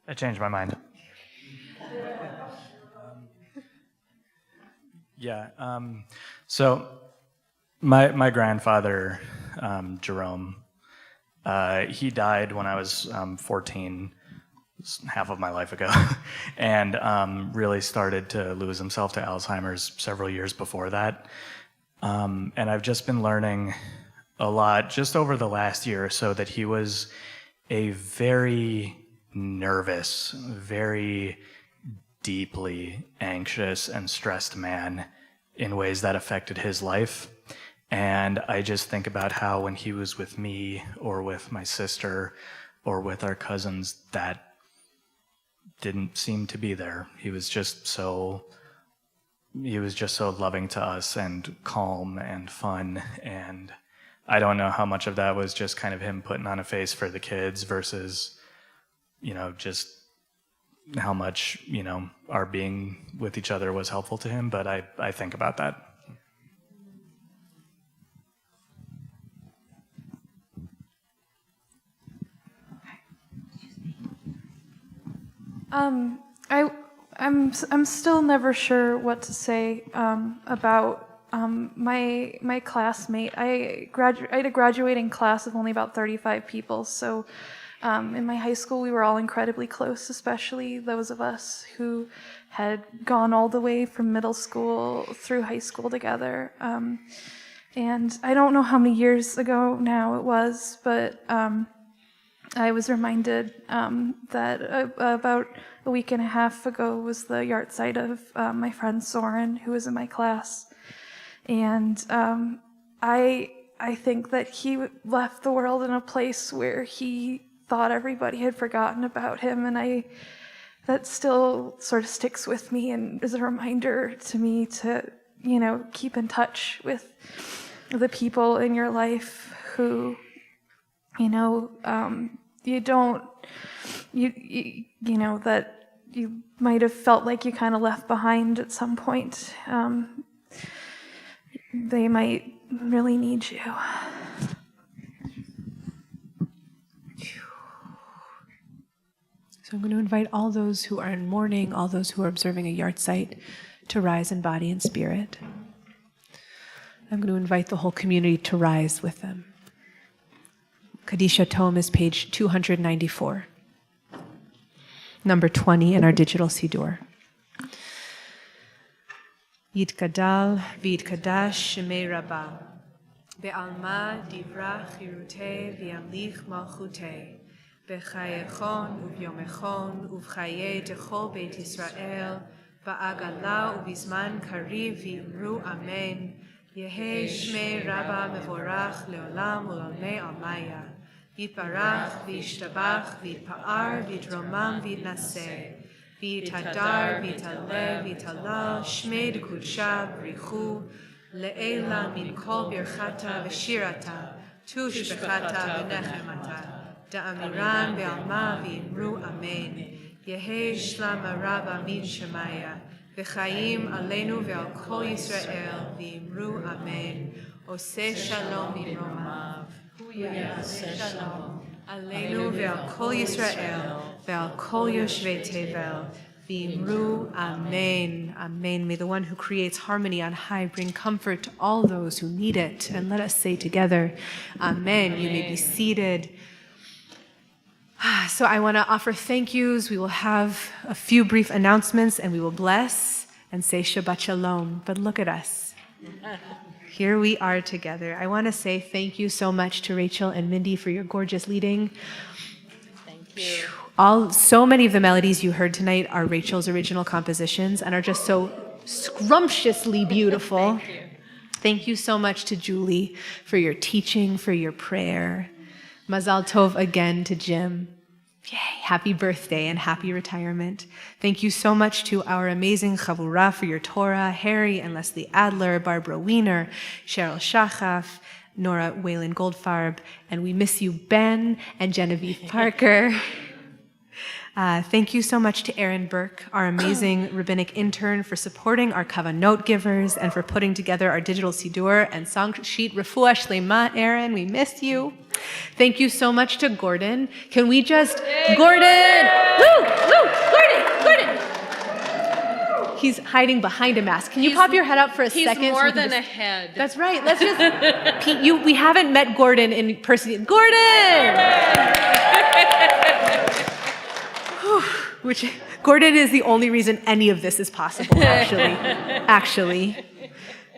I changed my mind. Yeah. So my grandfather, Jerome, he died when I was 14, half of my life ago, and really started to lose himself to Alzheimer's several years before that. And I've just been learning a lot just over the last year or so that he was a very nervous, very deeply anxious and stressed man in ways that affected his life. And I just think about how when he was with me or with my sister or with our cousins, that didn't seem to be there. He was just so loving to us and calm and fun. And I don't know how much of that was just kind of him putting on a face for the kids versus just how much, our being with each other was helpful to him, but I think about that. I'm still never sure what to say about my classmate. I had a graduating class of only about 35 people, so in my high school we were all incredibly close, especially those of us who had gone all the way from middle school through high school together. And I don't know how many years ago now it was, but I was reminded that about a week and a half ago was the yahrzeit of my friend Soren, who was in my class. And I think that he left the world in a place where he thought everybody had forgotten about him, and that still sort of sticks with me and is a reminder to me to, keep in touch with the people in your life who, that you might have felt like you kind of left behind at some point. They might really need you. So I'm going to invite all those who are in mourning, all those who are observing a yahrzeit, to rise in body and spirit. I'm going to invite the whole community to rise with them. Kadisha Tome is page 294, number 20 in our digital Siddur. Yitkadal v'yitkadash shemei Rabbah, be'alma divra chirutei v'yamlich malchutei, b'chayechon u'vyomechon u'v'chayei techol Beit Yisrael, ba'agala u'bizman kariv v'yimru amen, Yehei shmei Rabbah mevorach leolam u'lolmei almaya, Yitbarach v'yishtabach v'yitpa'ar v'yitromam v'yitnaseh, V'tadar, v'taleh, v'talal, shmei d'kudsha, b'richu, le'ela min kol birchata v'shirata, tushbechata v'nechemata, da'amiran be'alma v'imru amen, yehe shlama rabba min shemaya, v'chaim aleinu ve'al kol Yisrael v'imru amen, oseh shalom mimromav, oseh shalom. Aleinu ve'al kol Yisrael, ve'al kol yoshvei tevel, v'imru amen. Amen. May the one who creates harmony on high bring comfort to all those who need it. And let us say together, amen. You may be seated. So I want to offer thank yous. We will have a few brief announcements and we will bless and say Shabbat Shalom. But look at us. Here we are together. I want to say thank you so much to Rachel and Mindy for your gorgeous leading. Thank you. So many of the melodies you heard tonight are Rachel's original compositions and are just so scrumptiously beautiful. Thank you. Thank you so much to Julie for your teaching, for your prayer. Mazal Tov again to Jim. Yay, happy birthday and happy retirement. Thank you so much to our amazing Chavurah for your Torah, Harry and Leslie Adler, Barbara Wiener, Cheryl Shachaf, Nora Whalen Goldfarb, and we miss you, Ben and Genevieve Parker. Thank you so much to Aaron Burke, our amazing rabbinic intern, for supporting our Kavanot givers and for putting together our digital Siddur and song sheet. Refuah Shlema, Aaron, we miss you. Thank you so much to Gordon. Can we just, Gordon! Woo! Woo! Gordon! He's hiding behind a mask. Can you pop your head up for a second? He's more than a head. That's right. Let's just, Pete, we haven't met Gordon in person. Gordon! Which Gordon is the only reason any of this is possible, actually.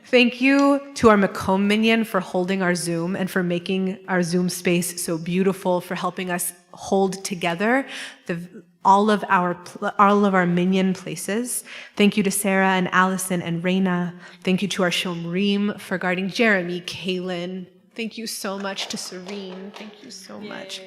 Thank you to our Makom Minyan for holding our Zoom and for making our Zoom space so beautiful, for helping us hold together all of our Minyan places. Thank you to Sarah and Allison and Reina. Thank you to our Shomrim for guarding Jeremy, Kaylin. Thank you so much to Serene. Thank you so much.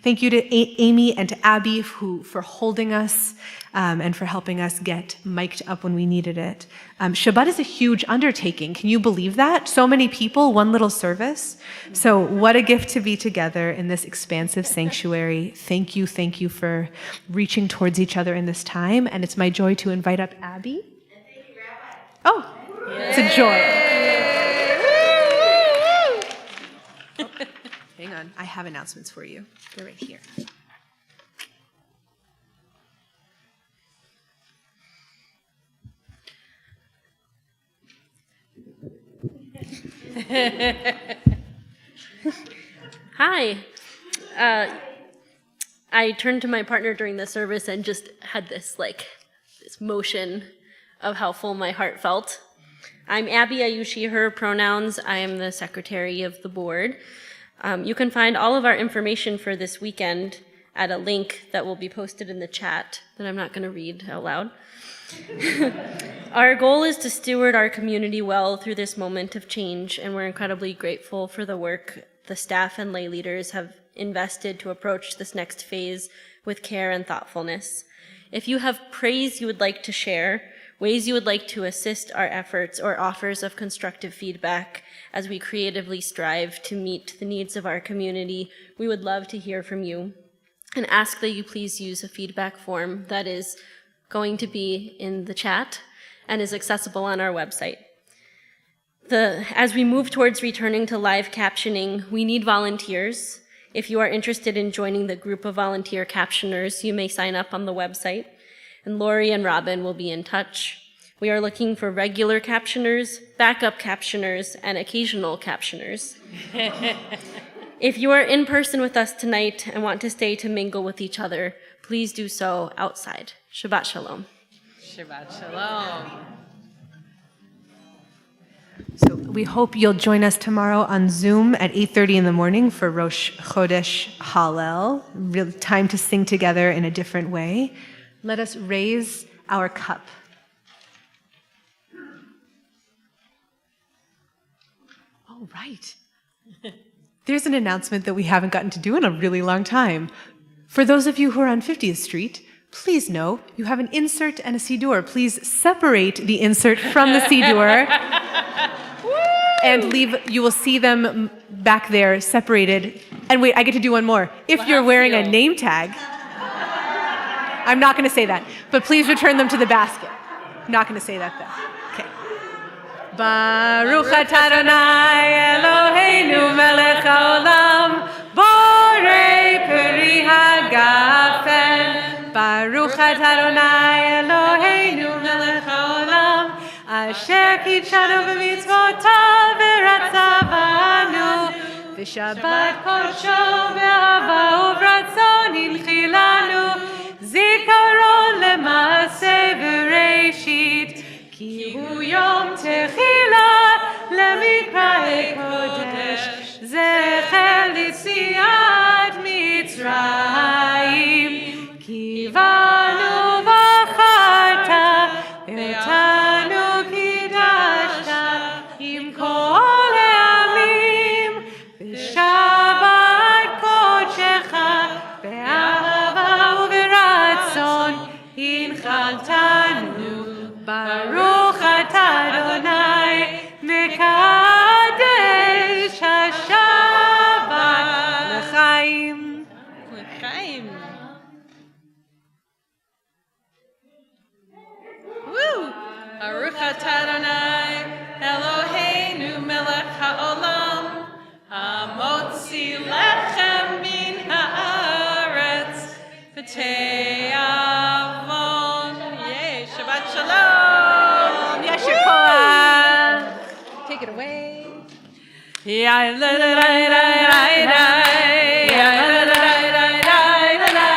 Thank you to Amy and to Abby for holding us and for helping us get mic'd up when we needed it. Shabbat is a huge undertaking. Can you believe that? So many people, one little service. So what a gift to be together in this expansive sanctuary. Thank you for reaching towards each other in this time. And it's my joy to invite up Abby. And thank you, Rabbi. Oh, it's a joy. Hang on, I have announcements for you. They're right here. Hi. I turned to my partner during the service and just had this motion of how full my heart felt. I'm Abby. I use she, her pronouns. I am the secretary of the board. You can find all of our information for this weekend at a link that will be posted in the chat that I'm not going to read out loud. Our goal is to steward our community well through this moment of change, and we're incredibly grateful for the work the staff and lay leaders have invested to approach this next phase with care and thoughtfulness. If you have praise you would like to share, ways you would like to assist our efforts, or offers of constructive feedback as we creatively strive to meet the needs of our community, we would love to hear from you. And ask that you please use a feedback form that is going to be in the chat and is accessible on our website. As we move towards returning to live captioning, we need volunteers. If you are interested in joining the group of volunteer captioners, you may sign up on the website, and Lori and Robin will be in touch. We are looking for regular captioners, backup captioners, and occasional captioners. If you are in person with us tonight and want to stay to mingle with each other, please do so outside. Shabbat Shalom. Shabbat Shalom. So we hope you'll join us tomorrow on Zoom at 8:30 in the morning for Rosh Chodesh Hallel. Real time to sing together in a different way. Let us raise our cup. Oh, right. There's an announcement that we haven't gotten to do in a really long time. For those of you who are on 50th Street, Please note, you have an insert and a siddur. Please separate the insert from the siddur. And you will see them back there separated. And wait, I get to do one more. If you're wearing a name tag, I'm not going to say that, but please return them to the basket. I'm not going to say that though. Okay. Baruch atah Adonai Eloheinu melech haolam, borei peri hagafen. Baruch atah Adonai Eloheinu melech haolam, asher kitshanu b'mitzvotav v'ratza banu, v'shabbat kodsho be'ahava u'b'ratzon hinchilanu, zikaron lema'aseh v'reishit, ki hu yom techila lemikra'ei kodesh, zecher litziat Mitzrayim, ki vanu v'acharta ve'otanu kidashta im kol ha'amim, v'shabbat kodshecha be'ahava u'b'ratzon hinchaltanu. Baruch atah Adonai mekadesh hashabbat l'chaim. L'chaim. Woo! Baruch atah Adonai Eloheinu melech haolam, hamotzi lechem min haaretz v'te'avon. Yay! Shabbat shalom. Yasher koach. Take it away. Ya la la la la la la. Ya la la la la la la.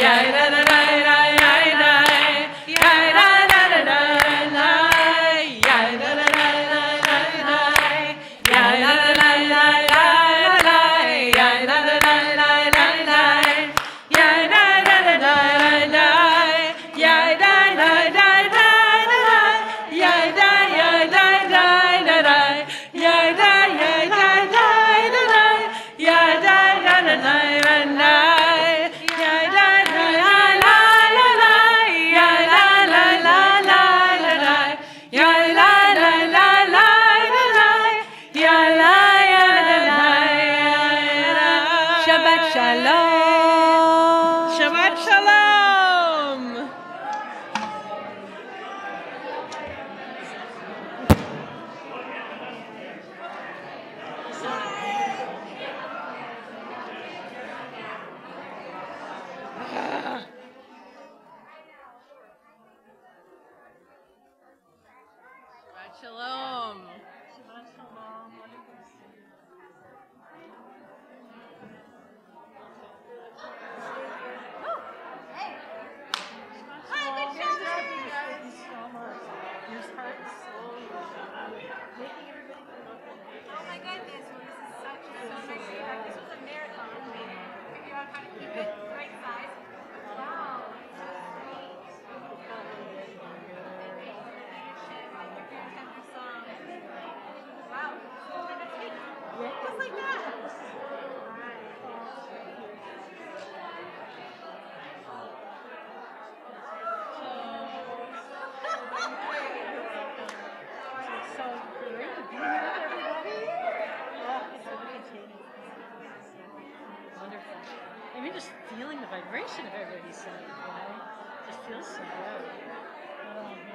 Ya la la la la la la. Ya la la la la la. Ya la la la la la. Ya la la la la la. Ya la la la la la. Ya la la la la la. Ya la la la la la. Ya da ya da da da da. Ya da ya da da da da. Ya da da da da da. Ya da da la la la la. Ya la la la la la. Ya la la la la la. Ya la ya la la. Shabbat shalom. Shabbat shalom. Shabbat shalom. Shabbat shalom. Oh my goodness, this is such so nice feedback. This was a marathon. Figure out how to keep it the right size. Wow. Wow. Just like that. So great to be here with everybody. So wonderful. I mean, just feeling the vibration of everybody saying, just feels so good. Oh, man.